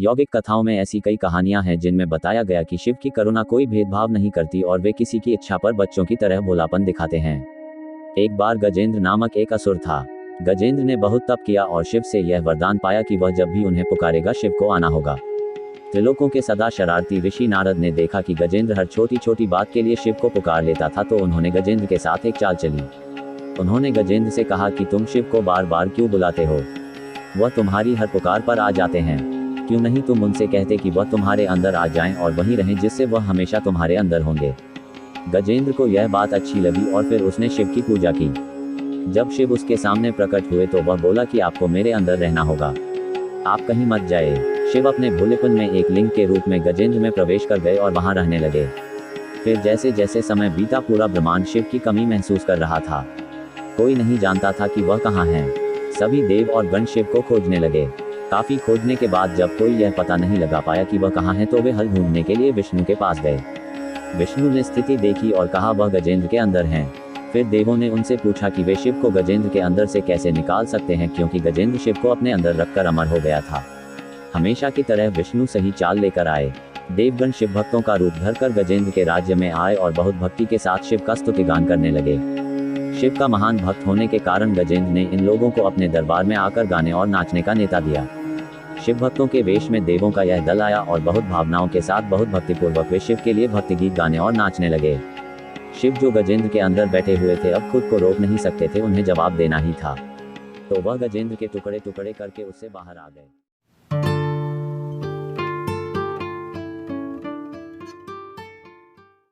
यौगिक कथाओं में ऐसी कई कहानियां हैं जिनमें बताया गया कि शिव की करुणा कोई भेदभाव नहीं करती और वे किसी की इच्छा पर बच्चों की तरह भोलापन दिखाते हैं। एक बार गजेंद्र नामक एक असुर था। गजेंद्र ने बहुत तप किया और शिव से यह वरदान पाया कि वह जब भी उन्हें पुकारेगा शिव को आना होगा। त्रिलोकों के सदा शरारती ऋषि नारद ने देखा कि गजेंद्र हर छोटी छोटी बात के लिए शिव को पुकार लेता था, तो उन्होंने गजेंद्र के साथ एक चाल चली। उन्होंने गजेंद्र से कहा कि तुम शिव को बार बार क्यों बुलाते हो? वह तुम्हारी हर पुकार पर आ जाते हैं। क्यों नहीं तुम उनसे कहते कि वह तुम्हारे अंदर आ जाएं और वहीं रहें, जिससे वह हमेशा तुम्हारे अंदर होंगे। गजेंद्र को यह बात अच्छी लगी और फिर उसने शिव की पूजा की। जब शिव उसके सामने प्रकट हुए तो वह बोला कि आपको मेरे अंदर रहना होगा, आप कहीं मत जाए। शिव अपने भोलेपन में एक लिंग के रूप में गजेंद्र में प्रवेश कर गए और वहां रहने लगे। फिर जैसे जैसे समय बीता पूरा ब्रह्मांड शिव की कमी महसूस कर रहा था। कोई नहीं जानता था कि वह कहाँ हैं। सभी देव और गण शिव को खोजने लगे। काफी खोजने के बाद जब कोई यह पता नहीं लगा पाया कि वह कहाँ है, तो वे हल ढूंढने के लिए विष्णु के पास गए। विष्णु ने स्थिति देखी और कहा वह गजेंद्र के अंदर हैं। फिर देवों ने उनसे पूछा कि वे शिव को गजेंद्र के अंदर से कैसे निकाल सकते हैं, क्योंकि गजेंद्र शिव को अपने अंदर रखकर अमर हो गया था। हमेशा की तरह विष्णु सही चाल लेकर आए। देवगण शिव भक्तों का रूप धरकर गजेंद्र के राज्य में आए और बहुत भक्ति के साथ शिव का स्तुतिगान करने लगे। शिव का महान भक्त होने के कारण गजेंद्र ने इन लोगों को अपने दरबार में आकर गाने और नाचने का नेता दिया। शिव भक्तों के वेश में देवों का यह दल आया और बहुत भावनाओं के साथ बहुत भक्तिपूर्वक वे शिव के लिए भक्ति गीत गाने और नाचने लगे। शिव जो गजेंद्र के अंदर बैठे हुए थे अब खुद को रोक नहीं सकते थे, उन्हें जवाब देना ही था। तो वह गजेंद्र के टुकड़े टुकड़े करके उससे बाहर आ गए।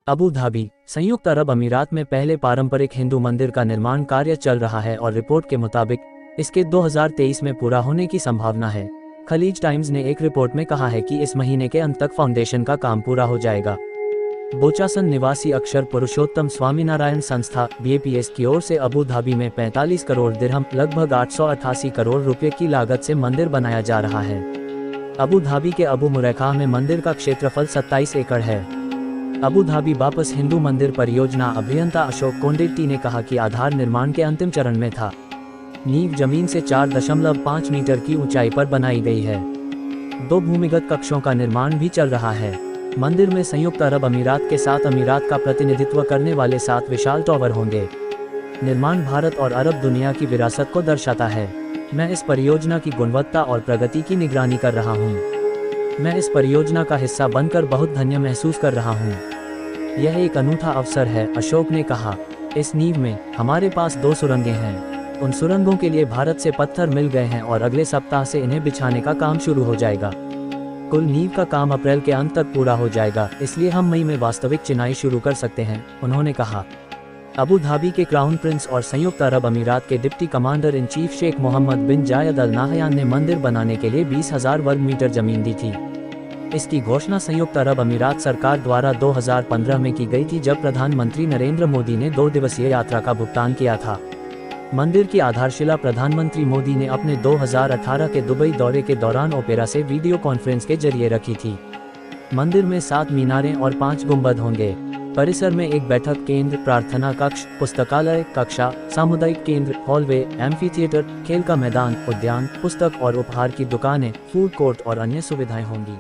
अबू धाबी, संयुक्त अरब अमीरात में पहले पारंपरिक हिंदू मंदिर का निर्माण कार्य चल रहा है और रिपोर्ट के मुताबिक इसके 2023 में पूरा होने की संभावना है। खलीज टाइम्स ने एक रिपोर्ट में कहा है कि इस महीने के अंत तक फाउंडेशन का काम पूरा हो जाएगा। बोचासन निवासी अक्षर पुरुषोत्तम स्वामीनारायण संस्था BAPS की ओर से अबू धाबी में 45 करोड़ दिरहम लगभग 888 करोड़ रुपए की लागत से मंदिर बनाया जा रहा है। अबू धाबी के अबू मुरैखा में मंदिर का क्षेत्रफल 27 एकड़ है। अबू धाबी वापस हिंदू मंदिर परियोजना अभियंता अशोक कोंडेट्टी ने कहा कि आधार निर्माण के अंतिम चरण में था। नींव जमीन से 4.5 मीटर की ऊंचाई पर बनाई गई है। 2 भूमिगत कक्षों का निर्माण भी चल रहा है। मंदिर में संयुक्त अरब अमीरात के साथ अमीरात का प्रतिनिधित्व करने वाले 7 विशाल टॉवर होंगे। निर्माण भारत और अरब दुनिया की विरासत को दर्शाता है। मैं इस परियोजना की गुणवत्ता और प्रगति की निगरानी कर रहा हूँ। मैं इस परियोजना का हिस्सा बनकर बहुत धन्य महसूस कर रहा हूँ। यह एक अनूठा अवसर है, अशोक ने कहा। इस नींव में हमारे पास 2 सुरंगें हैं। उन सुरंगों के लिए भारत से पत्थर मिल गए हैं और अगले सप्ताह से इन्हें बिछाने का काम शुरू हो जाएगा। कुल नींव का काम अप्रैल के अंत तक पूरा हो जाएगा, इसलिए हम मई में वास्तविक चिनाई शुरू कर सकते हैं, उन्होंने कहा। अबू धाबी के क्राउन प्रिंस और संयुक्त अरब अमीरात के deputy commander in chief Sheikh Mohammed bin Zayed Al Nahyan ने मंदिर बनाने के लिए 20,000 वर्ग मीटर जमीन दी थी। इसकी घोषणा संयुक्त अरब अमीरात सरकार द्वारा 2015 में की गई थी, जब प्रधानमंत्री नरेंद्र मोदी ने 2 दिवसीय यात्रा का भुगतान किया था। मंदिर की आधारशिला प्रधानमंत्री मोदी ने अपने 2018 के दुबई दौरे के दौरान ओपेरा से वीडियो कॉन्फ्रेंस के जरिए रखी थी। मंदिर में 7 मीनारें और 5 गुंबद होंगे। परिसर में एक बैठक केंद्र, प्रार्थना कक्ष, पुस्तकालय कक्षा, सामुदायिक केंद्र, हॉलवे, एम्फी थिएटर, खेल का मैदान, उद्यान, पुस्तक और उपहार की दुकानें, फूड कोर्ट और अन्य सुविधाएं होंगी।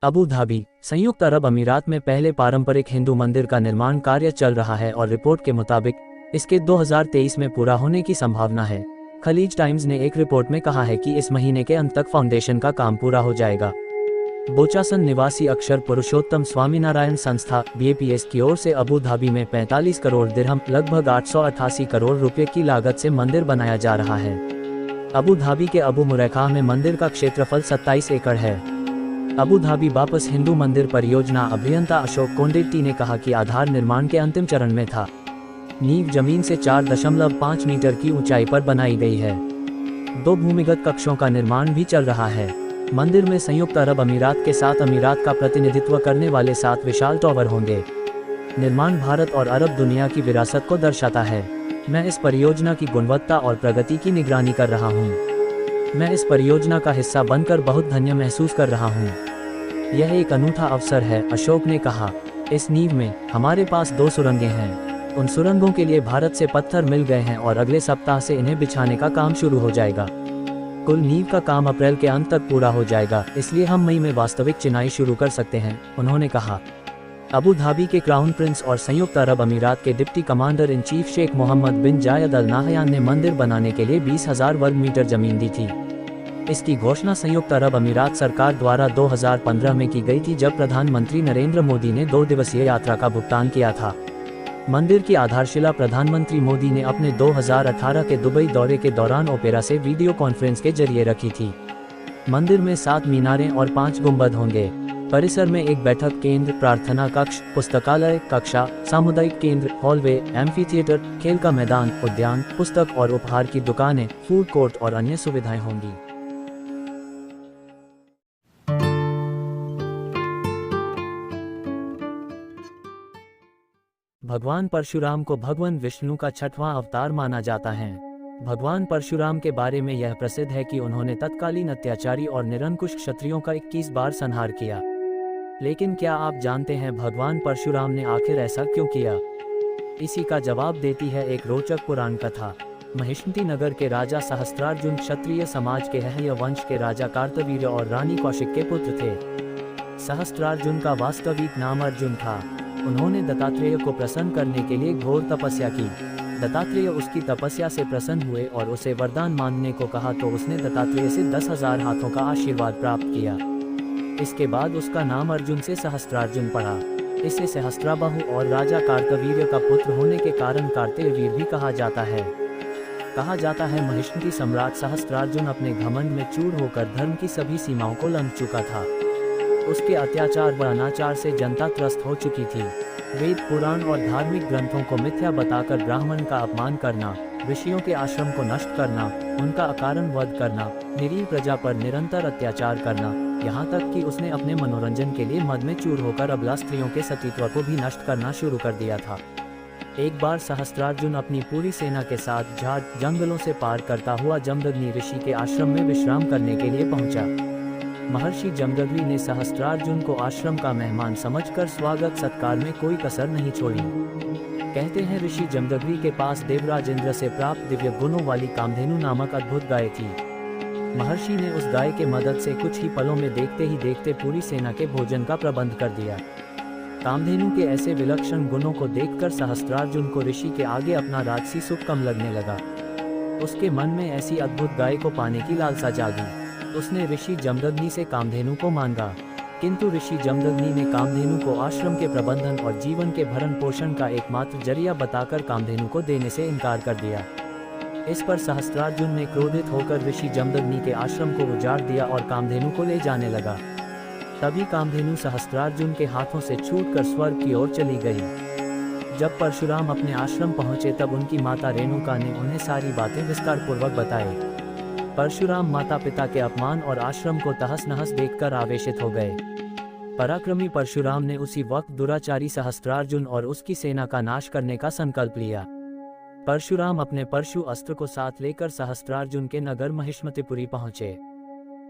अबू धाबी, संयुक्त अरब अमीरात में पहले पारंपरिक हिंदू मंदिर का निर्माण कार्य चल रहा है और रिपोर्ट के मुताबिक इसके 2023 में पूरा होने की संभावना है। खलीज टाइम्स ने एक रिपोर्ट में कहा है कि इस महीने के अंत तक फाउंडेशन का काम पूरा हो जाएगा। बोचासन निवासी अक्षर पुरुषोत्तम स्वामीनारायण संस्था BAPS की ओर से अबू धाबी में 45 करोड़ दिरहम लगभग 888 करोड़ रुपए की लागत से मंदिर बनाया जा रहा है। अबू धाबी के अबू मुरैखा में मंदिर का क्षेत्रफल 27 एकड़ है। अबू धाबी वापस हिंदू मंदिर परियोजना अभियंता अशोक कोंडेट्टी ने कहा कि आधार निर्माण के अंतिम चरण में था। नींव जमीन से 4.5 मीटर की ऊंचाई पर बनाई गई है। 2 भूमिगत कक्षों का निर्माण भी चल रहा है। मंदिर में संयुक्त अरब अमीरात के साथ अमीरात का प्रतिनिधित्व करने वाले 7 विशाल टॉवर होंगे। निर्माण भारत और अरब दुनिया की विरासत को दर्शाता है। मैं इस परियोजना की गुणवत्ता और प्रगति की निगरानी कर रहा हूँ। मैं इस परियोजना का हिस्सा बनकर बहुत धन्य महसूस कर रहा हूँ। यह एक अनूठा अवसर है, अशोक ने कहा। इस नींव में हमारे पास 2 सुरंगें हैं। उन सुरंगों के लिए भारत से पत्थर मिल गए हैं और अगले सप्ताह से इन्हें बिछाने का काम शुरू हो जाएगा। कुल नींव का काम अप्रैल के अंत तक पूरा हो जाएगा, इसलिए हम मई में वास्तविक चिनाई शुरू कर सकते हैं, उन्होंने कहा। अबू धाबी के क्राउन प्रिंस और संयुक्त अरब अमीरात के deputy commander in chief Sheikh Mohammed bin Zayed Al Nahyan ने मंदिर बनाने के लिए 20,000 वर्ग मीटर जमीन दी थी। इसकी घोषणा संयुक्त अरब अमीरात सरकार द्वारा 2015 में की गई थी, जब प्रधानमंत्री नरेंद्र मोदी ने 2 दिवसीय यात्रा का भुगतान किया था। मंदिर की आधारशिला प्रधानमंत्री मोदी ने अपने 2018 के दुबई दौरे के दौरान ओपेरा से वीडियो कॉन्फ्रेंस के जरिए रखी थी। मंदिर में 7 मीनारें और 5 गुंबद होंगे। परिसर में एक बैठक केंद्र, प्रार्थना कक्ष, पुस्तकालय कक्षा, सामुदायिक केंद्र, हॉलवे, एम्फी थिएटर, खेल का मैदान, उद्यान, पुस्तक और उपहार की दुकानें, फूड कोर्ट और अन्य सुविधाएं होंगी। भगवान परशुराम को भगवान विष्णु का 6वां अवतार माना जाता है। भगवान परशुराम के बारे में यह प्रसिद्ध है कि उन्होंने तत्कालीन अत्याचारी और निरंकुश क्षत्रियों का 21 बार संहार किया। लेकिन क्या आप जानते हैं भगवान परशुराम ने आखिर ऐसा क्यों किया? इसी का जवाब देती है एक रोचक पुराण कथा। महिष्मती नगर के राजा सहस्त्रार्जुन क्षत्रिय समाज के हय वंश के राजा कार्तवीर्य और रानी कौशिक के पुत्र थे। सहस्त्रार्जुन का वास्तविक नाम अर्जुन था। उन्होंने दत्तात्रेय को प्रसन्न करने के लिए घोर तपस्या की। दत्तात्रेय उसकी तपस्या से प्रसन्न हुए और उसे वरदान मांगने को कहा, तो उसने दत्तात्रेय से 10,000 हाथों का आशीर्वाद प्राप्त किया। इसके बाद उसका नाम अर्जुन से सहस्त्रार्जुन पड़ा। इसे सहस्त्राबाहु और राजा कार्तवीर्य का पुत्र होने के कारण कार्तवीर्य भी कहा जाता है। महिष्मती सम्राट सहस्त्रार्जुन अपने घमंड में चूर होकर धर्म की सभी सीमाओं को लंघ चुका था। उसके अत्याचार व अनाचार से जनता त्रस्त हो चुकी थी। वेद, पुराण और धार्मिक ग्रंथों को मिथ्या बताकर ब्राह्मण का अपमान करना, ऋषियों के आश्रम को नष्ट करना, उनका अकारण वध करना, निरीह प्रजा पर निरंतर अत्याचार करना, यहाँ तक कि उसने अपने मनोरंजन के लिए मद में चूर होकर अबला स्त्रियों के सतीत्व को भी नष्ट करना शुरू कर दिया था। एक बार सहस्त्रार्जुन अपनी पूरी सेना के साथ झाड़ जंगलों से पार करता हुआ जमदग्नि ऋषि के आश्रम में विश्राम करने के लिए पहुंचा। महर्षि जमदग्नि ने सहस्त्रार्जुन को आश्रम का मेहमान समझकर स्वागत सत्कार में कोई कसर नहीं छोड़ी। कहते हैं ऋषि जमदग्नि के पास देवराज इंद्र से प्राप्त दिव्य गुणों वाली कामधेनु नामक अद्भुत गाय थी। महर्षि ने उस गाय के मदद से कुछ ही पलों में देखते ही देखते पूरी सेना के भोजन का प्रबंध कर दिया। कामधेनु के ऐसे विलक्षण गुणों को देखकर सहस्त्रार्जुन को ऋषि के आगे अपना राजसी सुख कम लगने लगा। उसके मन में ऐसी अद्भुत गाय को पाने की लालसा जागी। उसने ऋषि जमदग्नि से कामधेनु को मांगा, किंतु ऋषि जमदग्नि ने कामधेनु को आश्रम के प्रबंधन और जीवन के भरण पोषण का एकमात्र जरिया बताकर कामधेनु को देने से इनकार कर दिया। इस पर सहस्त्रार्जुन ने क्रोधित होकर ऋषि जमदग्नि के आश्रम को उजाड़ दिया और कामधेनु को ले जाने लगा। तभी कामधेनु सहस्त्रार्जुन के हाथों से छूटकर स्वर्ग की ओर चली गई। जब परशुराम अपने आश्रम पहुंचे तब उनकी माता रेणुका ने उन्हें सारी बातें विस्तारपूर्वक बताई। परशुराम माता पिता के अपमान और आश्रम को तहस नहस देखकर आवेशित हो गए। पराक्रमी परशुराम ने उसी वक्त दुराचारी सहस्त्रार्जुन और उसकी सेना का नाश करने का संकल्प लिया। परशुराम अपने परशु अस्त्र को साथ लेकर सहस्त्रार्जुन के नगर महिष्मतिपुरी पहुंचे,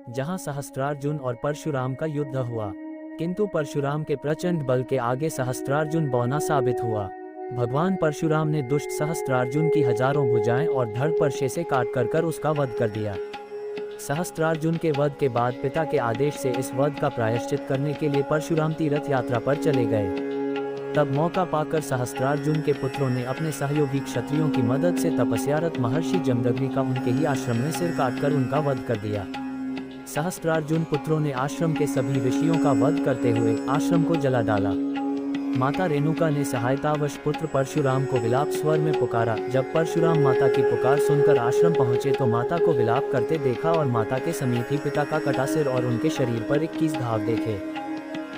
जहां सहस्त्रार्जुन और परशुराम का युद्ध हुआ। किंतु परशुराम के प्रचंड बल के आगे सहस्त्रार्जुन बौना साबित हुआ। भगवान परशुराम ने दुष्ट सहस्त्रार्जुन की हजारों भुजाएं और धड़ परशे से काट कर उसका वध कर दिया। सहस्त्रार्जुन के वध के बाद पिता के आदेश से इस वध का प्रायश्चित करने के लिए परशुराम तीर्थ यात्रा पर चले गए। तब मौका पाकर सहस्त्रार्जुन के पुत्रों ने अपने सहयोगी क्षत्रियों की मदद से तपस्यारत महर्षि जमदग्नि का उनके ही आश्रम में सिर काटकर उनका वध कर दिया। सहस्त्रार्जुन पुत्रों ने आश्रम के सभी ऋषियों का वध करते हुए आश्रम को जला डाला। माता रेणुका ने सहायतावश पुत्र परशुराम को विलाप स्वर में पुकारा। जब परशुराम माता की पुकार सुनकर आश्रम पहुंचे तो माता को विलाप करते देखा और माता के समीप ही पिता का कटा सिर और उनके शरीर पर 21 घाव देखे।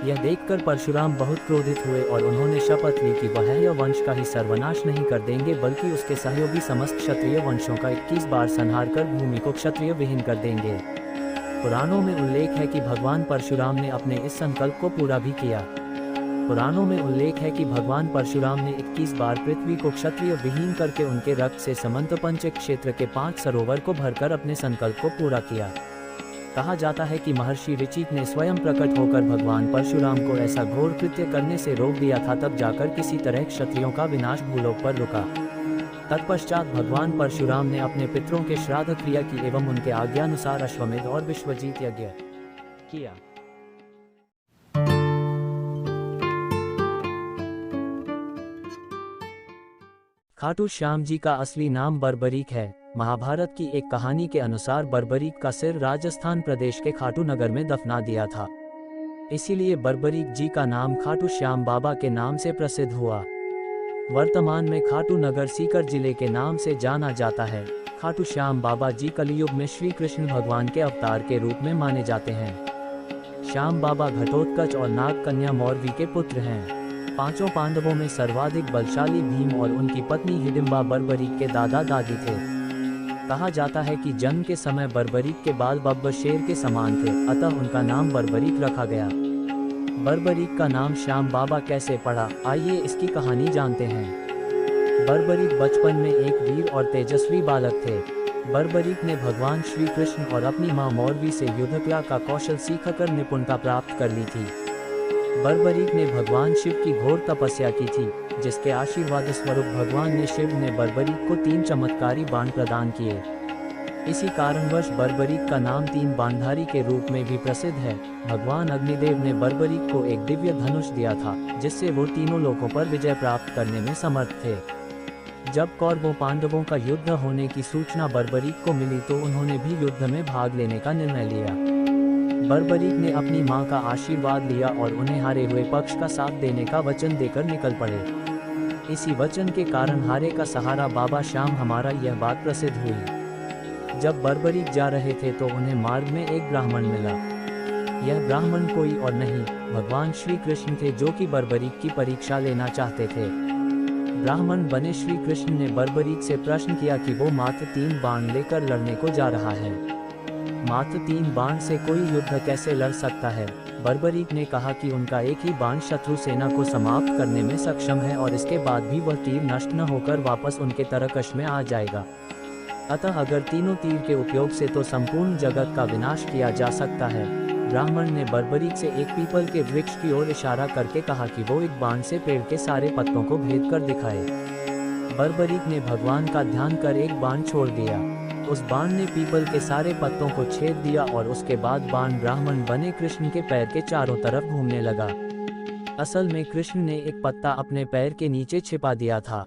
यह देखकर परशुराम बहुत क्रोधित हुए और उन्होंने शपथ ली कि वह यह वंश का ही सर्वनाश नहीं कर देंगे, बल्कि उसके सहयोगी समस्त क्षत्रिय वंशों का 21 बार संहार कर भूमि को क्षत्रिय विहीन कर देंगे। पुराणों में उल्लेख है कि भगवान परशुराम ने अपने इस संकल्प को पूरा भी किया। पुराणों में उल्लेख है कि भगवान परशुराम ने 21 बार पृथ्वी को क्षत्रिय विहीन करके उनके रक्त से समंत पंच क्षेत्र के 5 सरोवर को भरकर अपने संकल्प को पूरा किया। कहा जाता है कि महर्षि ऋचिक ने स्वयं प्रकट होकर भगवान परशुराम को ऐसा घोर कृत्य करने से रोक दिया था, तब जाकर किसी तरह क्षत्रियों का विनाश भूलोक पर रुका। तत्पश्चात भगवान परशुराम ने अपने पितरों के श्राद्ध क्रिया की एवं उनके आज्ञानुसार अश्वमेध और विश्वजीत यज्ञ किया। खाटू श्याम जी का असली नाम बर्बरीक है। महाभारत की एक कहानी के अनुसार बर्बरीक का सिर राजस्थान प्रदेश के खाटू नगर में दफना दिया था। इसीलिए बर्बरीक जी का नाम खाटू श्याम बाबा के नाम से प्रसिद्ध हुआ। वर्तमान में खाटू नगर सीकर जिले के नाम से जाना जाता है। खाटू श्याम बाबा जी कलयुग में श्री कृष्ण भगवान के अवतार के रूप में माने जाते हैं। श्याम बाबा घटोत्कच और नाग कन्या मौरवी के पुत्र हैं। पांचों पांडवों में सर्वाधिक बलशाली भीम और उनकी पत्नी हिडिंबा बर्बरीक के दादा दादी थे। कहा जाता है कि जन्म के समय बर्बरीक के बाल बब्बर शेर के समान थे, अतः उनका नाम बर्बरीक रखा गया। बर्बरीक का नाम श्याम बाबा कैसे पड़ा, आइए इसकी कहानी जानते हैं। बर्बरीक बचपन में एक वीर और तेजस्वी बालक थे। बर्बरीक ने भगवान श्री कृष्ण और अपनी मां मौरवी से युद्धकला का कौशल सीखकर निपुणता प्राप्त कर ली थी। बर्बरीक ने भगवान शिव की घोर तपस्या की थी, जिसके आशीर्वाद स्वरूप भगवान ने शिव ने बर्बरीक को 3 चमत्कारी बाण प्रदान किए। इसी कारणवश बर्बरीक का नाम 3 बाणधारी के रूप में भी प्रसिद्ध है। भगवान अग्निदेव ने बर्बरीक को एक दिव्य धनुष दिया था, जिससे वो तीनों लोकों पर विजय प्राप्त करने में समर्थ थे। जब कौरवों पांडवों का युद्ध होने की सूचना बर्बरीक को मिली तो उन्होंने भी युद्ध में भाग लेने का निर्णय लिया। बर्बरीक ने अपनी मां का आशीर्वाद लिया और उन्हें हारे हुए पक्ष का साथ देने का वचन देकर निकल पड़े। इसी वचन के कारण हारे का सहारा बाबा श्याम हमारा यह बात प्रसिद्ध हुई। जब बर्बरीक जा रहे थे तो उन्हें मार्ग में एक ब्राह्मण मिला। यह ब्राह्मण कोई और नहीं भगवान श्री कृष्ण थे, जो कि बर्बरीक की परीक्षा लेना चाहते थे। ब्राह्मण बने श्री कृष्ण ने बर्बरीक से प्रश्न किया कि वो मात्र 3 बाण लेकर लड़ने को जा रहा है। मात्र 3 बाण से कोई युद्ध कैसे लड़ सकता है। बर्बरीक ने कहा कि उनका एक ही बाण शत्रु सेना को समाप्त करने में सक्षम है और इसके बाद भी वह तीर नष्ट न होकर वापस उनके तरकश में आ जाएगा। अतः अगर तीनों तीर के उपयोग से तो संपूर्ण जगत का विनाश किया जा सकता है। ब्राह्मण ने बर्बरीक से एक पीपल के वृक्ष की ओर इशारा करके कहा कि वो एक बाण से पेड़ के सारे पत्तों को भेद कर दिखाए। बर्बरीक ने भगवान का ध्यान कर एक बाण छोड़ दिया। उस बाण ने पीपल के सारे पत्तों को छेद दिया और उसके बाद बाण ब्राह्मण बने कृष्ण के पैर के चारों तरफ घूमने लगा। असल में कृष्ण ने एक पत्ता अपने पैर के नीचे छिपा दिया था।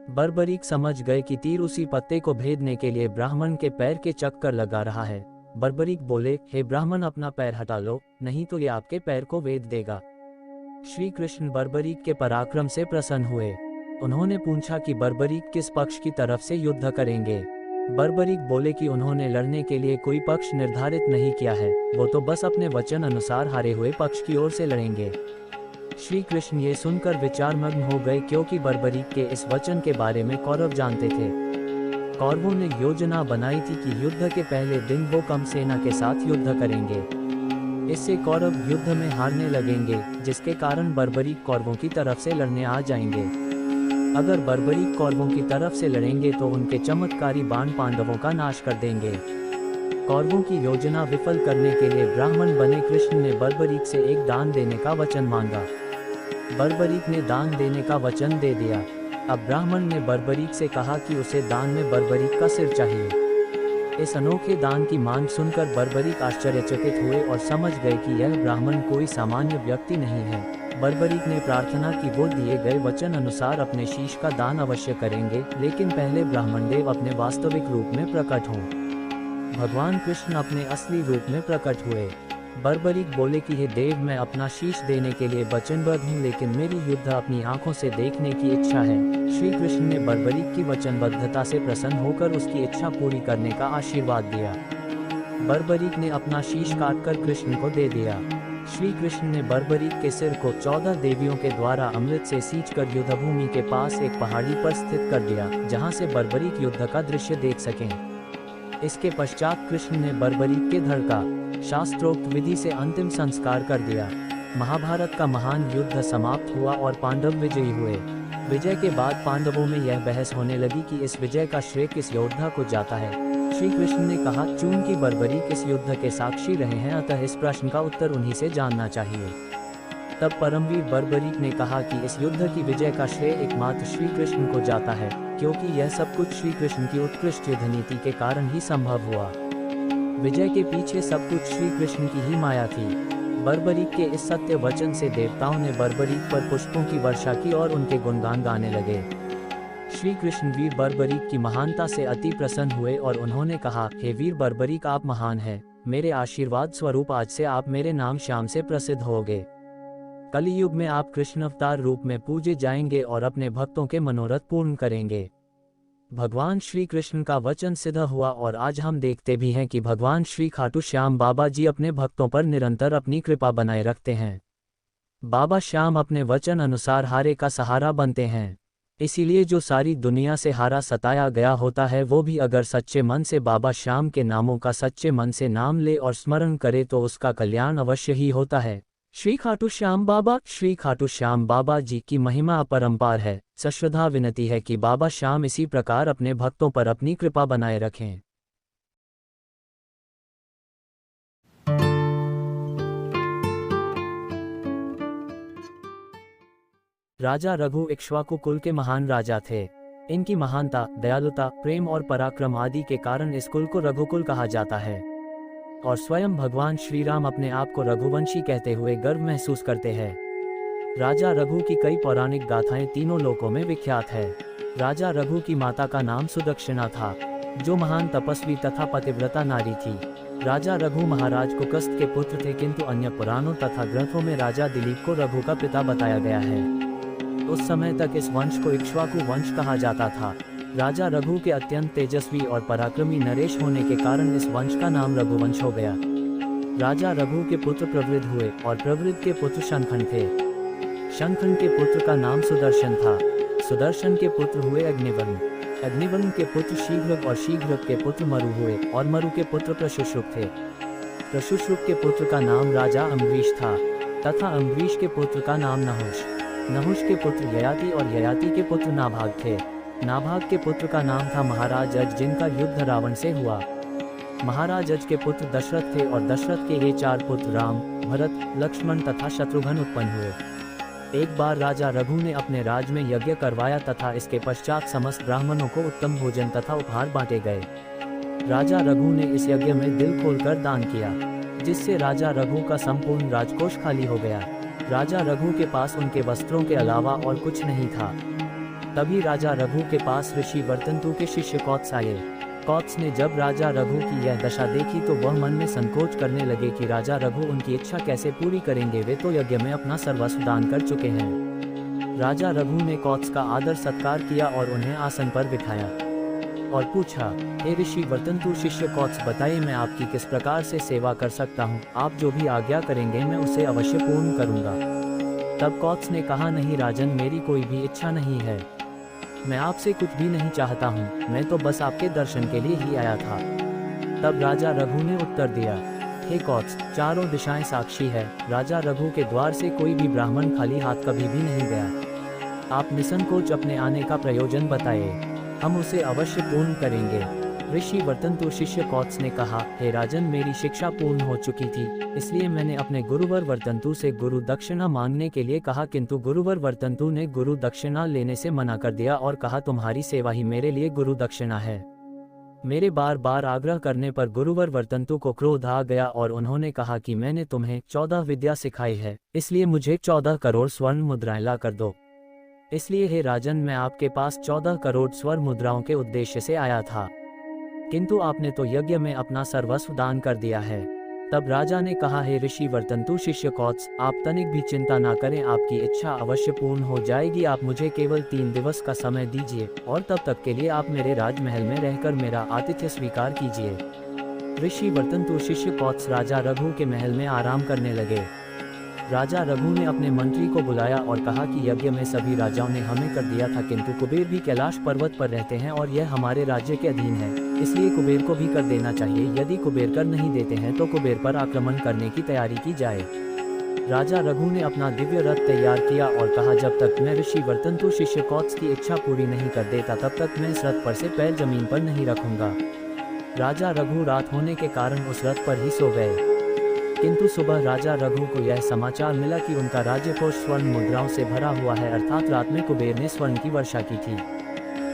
बर्बरीक समझ गए कि तीर उसी पत्ते को भेदने के लिए ब्राह्मण के पैर के चक्कर लगा रहा है। बर्बरीक बोले, हे ब्राह्मण, अपना पैर हटा लो, नहीं तो ये आपके पैर को वेद देगा। श्री कृष्ण बर्बरीक के पराक्रम से प्रसन्न हुए। उन्होंने पूछा कि बर्बरीक किस पक्ष की तरफ से युद्ध करेंगे। बर्बरीक बोले कि उन्होंने लड़ने के लिए कोई पक्ष निर्धारित नहीं किया है, वो तो बस अपने वचन अनुसार हारे हुए पक्ष की ओर से लड़ेंगे। श्री कृष्ण ये सुनकर विचारमग्न हो गए, क्योंकि बर्बरीक के इस वचन के बारे में कौरव जानते थे। कौरवों ने योजना बनाई थी कि युद्ध के पहले दिन वो कम सेना के साथ युद्ध करेंगे। इससे कौरव युद्ध में हारने लगेंगे, जिसके कारण बर्बरीक कौरवों की तरफ से लड़ने आ जाएंगे। अगर बर्बरीक कौरवों की तरफ से लड़ेंगे तो उनके चमत्कारी बाण पांडवों का नाश कर देंगे। कौरवों की योजना विफल करने के लिए ब्राह्मण बने कृष्ण ने बर्बरीक से एक दान देने का वचन मांगा। बर्बरीक ने दान देने का वचन दे दिया। अब ब्राह्मण ने बर्बरीक से कहा कि उसे दान में बर्बरीक का सिर चाहिए। इस अनोखे दान की मांग सुनकर बर्बरीक आश्चर्यचकित हुए और समझ गए कि यह ब्राह्मण कोई सामान्य व्यक्ति नहीं है। बर्बरीक ने प्रार्थना की वो दिए गए वचन अनुसार अपने शीश का दान अवश्य करेंगे, लेकिन पहले ब्राह्मण देव अपने वास्तविक रूप में प्रकट हों। भगवान कृष्ण अपने असली रूप में प्रकट हुए। बर्बरीक बोले कि हे देव, मैं अपना शीश देने के लिए वचनबद्ध हूँ, लेकिन मेरी युद्ध अपनी आंखों से देखने की इच्छा है। श्री कृष्ण ने बर्बरीक की वचनबद्धता से प्रसन्न होकर उसकी इच्छा पूरी करने का आशीर्वाद दिया। बर्बरीक ने अपना शीश काटकर कृष्ण को दे दिया। श्री कृष्ण ने बर्बरीक के सिर को 14 देवियों के द्वारा अमृत से सींचकर युद्धभूमि के पास एक पहाड़ी पर स्थित कर दिया, जहां से बर्बरीक युद्ध का दृश्य देख सकें। इसके पश्चात कृष्ण ने बर्बरीक के धड़ का शास्त्रोक्त विधि से अंतिम संस्कार कर दिया। महाभारत का महान युद्ध समाप्त हुआ और पांडव विजयी हुए। विजय के बाद पांडवों में यह बहस होने लगी कि इस विजय का श्रेय किस योद्धा को जाता है। श्री कृष्ण ने कहा, चूंकि बर्बरीक इस युद्ध के साक्षी रहे हैं, अतः इस प्रश्न का उत्तर उन्हीं से जानना चाहिए। तब परमवीर बर्बरीक ने कहा कि इस युद्ध की विजय का श्रेय एकमात्र श्री कृष्ण को जाता है, क्योंकि यह सब कुछ श्री कृष्ण की उत्कृष्ट युद्ध नीति के कारण ही संभव हुआ। विजय के पीछे सब कुछ श्री कृष्ण की ही माया थी। बर्बरीक के इस सत्य वचन से देवताओं ने बर्बरीक पर पुष्पों की वर्षा की और उनके गुणगान गाने लगे। श्री कृष्ण वीर बर्बरीक की महानता से अति प्रसन्न हुए और उन्होंने कहा, हे वीर बर्बरीक, आप महान हैं। मेरे आशीर्वाद स्वरूप आज से आप मेरे नाम श्याम से प्रसिद्ध होगे। कलियुग में आप कृष्ण अवतार रूप में पूजे जाएंगे और अपने भक्तों के मनोरथ पूर्ण करेंगे। भगवान श्री कृष्ण का वचन सिद्ध हुआ और आज हम देखते भी हैं कि भगवान श्री खाटू श्याम बाबा जी अपने भक्तों पर निरंतर अपनी कृपा बनाए रखते हैं। बाबा श्याम अपने वचन अनुसार हारे का सहारा बनते हैं। इसीलिए जो सारी दुनिया से हारा सताया गया होता है, वो भी अगर सच्चे मन से बाबा श्याम के नामों का सच्चे मन से नाम ले और स्मरण करे तो उसका कल्याण अवश्य ही होता है। श्री खाटू श्याम बाबा जी की महिमा अपरंपार है। सश्रद्धा विनती है कि बाबा श्याम इसी प्रकार अपने भक्तों पर अपनी कृपा बनाए रखें। राजा रघु इक्ष्वाकु कुल के महान राजा थे। इनकी महानता, दयालुता, प्रेम और पराक्रम आदि के कारण इस कुल को रघुकुल कहा जाता है। और स्वयं भगवान श्री राम अपने आप को रघुवंशी कहते हुए गर्व महसूस करते हैं। राजा रघु की कई पौराणिक गाथाएं तीनों लोकों में विख्यात है। राजा रघु की माता का नाम सुदक्षिणा था, जो महान तपस्वी तथा पतिव्रता नारी थी। राजा रघु महाराज कुकस्त के पुत्र थे, किंतु अन्य पुराणों तथा ग्रंथों में राजा दिलीप को रघु का पिता बताया गया है। उस समय तक इस वंश को इक्ष्वाकु वंश कहा जाता था। राजा रघु के अत्यंत तेजस्वी और पराक्रमी नरेश होने के कारण इस वंश का नाम रघुवंश हो गया। राजा रघु के पुत्र प्रवृद्ध हुए और प्रवृद्ध के पुत्र शंखन थे। शंखन के पुत्र का नाम सुदर्शन था। सुदर्शन के पुत्र हुए अग्निवर्ण। अग्निवर्ण के पुत्र शीघ्रक और शीघ्रक के पुत्र मरु हुए और मरु के पुत्र प्रशुश्रुक थे। प्रशुश्रुक के पुत्र का नाम राजा अम्बरीश था तथा अम्बरीश के पुत्र का नाम नहुष। नहुष के पुत्र ययाति और ययाति के पुत्र नाभाग थे। नाभाग के पुत्र का नाम था महाराज अज, जिनका युद्ध रावण से हुआ। महाराज अज के पुत्र दशरथ थे और दशरथ के ये 4 पुत्र राम, भरत, लक्ष्मण तथा शत्रुघ्न उत्पन्न हुए। एक बार राजा रघु ने अपने राज में यज्ञ करवाया तथा इसके पश्चात समस्त ब्राह्मणों को उत्तम भोजन तथा उपहार बांटे गए। राजा रघु ने इस यज्ञ में दिल खोलकर दान किया, जिससे राजा रघु का संपूर्ण राजकोष खाली हो गया। राजा रघु के पास उनके वस्त्रों के अलावा और कुछ नहीं था। तभी राजा रघु के पास ऋषि वर्तंतु के शिष्य कौत्स आए। कौत्स ने जब राजा रघु की यह दशा देखी तो वह मन में संकोच करने लगे कि राजा रघु उनकी इच्छा कैसे पूरी करेंगे, वे तो यज्ञ में अपना सर्वस्व दान कर चुके हैं। राजा रघु ने कौत्स का आदर सत्कार किया और उन्हें आसन पर बिठाया और पूछा, हे ऋषि वर्तंतु शिष्य कौत्स, बताइए मैं आपकी किस प्रकार से सेवा कर सकता हूँ। आप जो भी आज्ञा करेंगे मैं उसे अवश्य पूर्ण करूँगा। तब कौत्स ने कहा, नहीं राजन, मेरी कोई भी इच्छा नहीं है। मैं आपसे कुछ भी नहीं चाहता हूँ, मैं तो बस आपके दर्शन के लिए ही आया था। तब राजा रघु ने उत्तर दिया, हे कौत्स, चारों दिशाएं साक्षी है। राजा रघु के द्वार से कोई भी ब्राह्मण खाली हाथ कभी भी नहीं गया। आप निसंकोच अपने आने का प्रयोजन बताइए, हम उसे अवश्य पूर्ण करेंगे। ऋषि वर्तंतु शिष्य कौत्स ने कहा, हे राजन, मेरी शिक्षा पूर्ण हो चुकी थी, इसलिए मैंने अपने गुरुवर वर्तंतु से गुरु दक्षिणा मांगने के लिए कहा, किंतु गुरुवर वर्तंतु ने गुरु दक्षिणा लेने से मना कर दिया और कहा, तुम्हारी सेवा ही मेरे लिए गुरु दक्षिणा है। मेरे बार बार आग्रह करने पर गुरुवर वर्तंतु को क्रोध आ गया और उन्होंने कहा कि मैंने तुम्हें 14 विद्या सिखाई है, इसलिए मुझे 14 करोड़ स्वर्ण मुद्राएं ला कर दो। इसलिए हे राजन, मैं आपके पास 14 करोड़ स्वर्ण मुद्राओं के उद्देश्य से आया था, किंतु आपने तो यज्ञ में अपना सर्वस्व दान कर दिया है। तब राजा ने कहा, हे ऋषि वर्तंतु शिष्य कौत्स, आप तनिक भी चिंता ना करें, आपकी इच्छा अवश्य पूर्ण हो जाएगी। आप मुझे केवल 3 दिवस का समय दीजिए और तब तक के लिए आप मेरे राजमहल में रहकर मेरा आतिथ्य स्वीकार कीजिए। ऋषि वर्तंतु शिष्य कौत्स राजा रघु के महल में आराम करने लगे। राजा रघु ने अपने मंत्री को बुलाया और कहा कि यज्ञ में सभी राजाओं ने हमें कर दिया था, किंतु कुबेर भी कैलाश पर्वत पर रहते हैं और यह हमारे राज्य के अधीन है, इसलिए कुबेर को भी कर देना चाहिए। यदि कुबेर कर नहीं देते हैं तो कुबेर पर आक्रमण करने की तैयारी की जाए। राजा रघु ने अपना दिव्य रथ तैयार किया और कहा, जब तक मैं ऋषि वर्तंतु शिष्य कौत्स की इच्छा पूरी नहीं कर देता तब तक मैं इस रथ पर से पैर जमीन पर नहीं रखूंगा। राजा रघु रात होने के कारण उस रथ पर ही सो गए, किंतु सुबह राजा रघु को यह समाचार मिला कि उनका राज्यकोष स्वर्ण मुद्राओं से भरा हुआ है, अर्थात रात में कुबेर ने स्वर्ण की वर्षा की थी।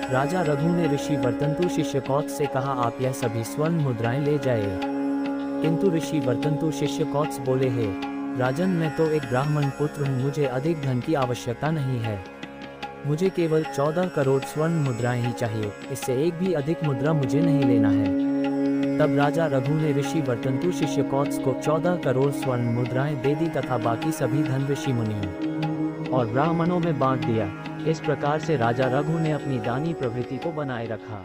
राजा रघु ने ऋषि वर्तंतु शिष्य कौत्स से कहा, आप यह सभी स्वर्ण मुद्राएं ले जाए। किंतु ऋषि वर्तंतु शिष्य कौत्स बोले, हे राजन, मैं तो एक ब्राह्मण पुत्र हूँ, मुझे अधिक धन की आवश्यकता नहीं है, मुझे केवल 14 करोड़ स्वर्ण मुद्राएं ही चाहिए, इससे एक भी अधिक मुद्रा मुझे नहीं लेना है। तब राजा रघु ने ऋषि वर्तंतु शिष्य कौत्स को 14 करोड़ स्वर्ण मुद्राएं दे दी तथा बाकी सभी धन ऋषि मुनियों और ब्राह्मणों में बांट दिया। इस प्रकार से राजा रघु ने अपनी दानी प्रवृत्ति को बनाए रखा।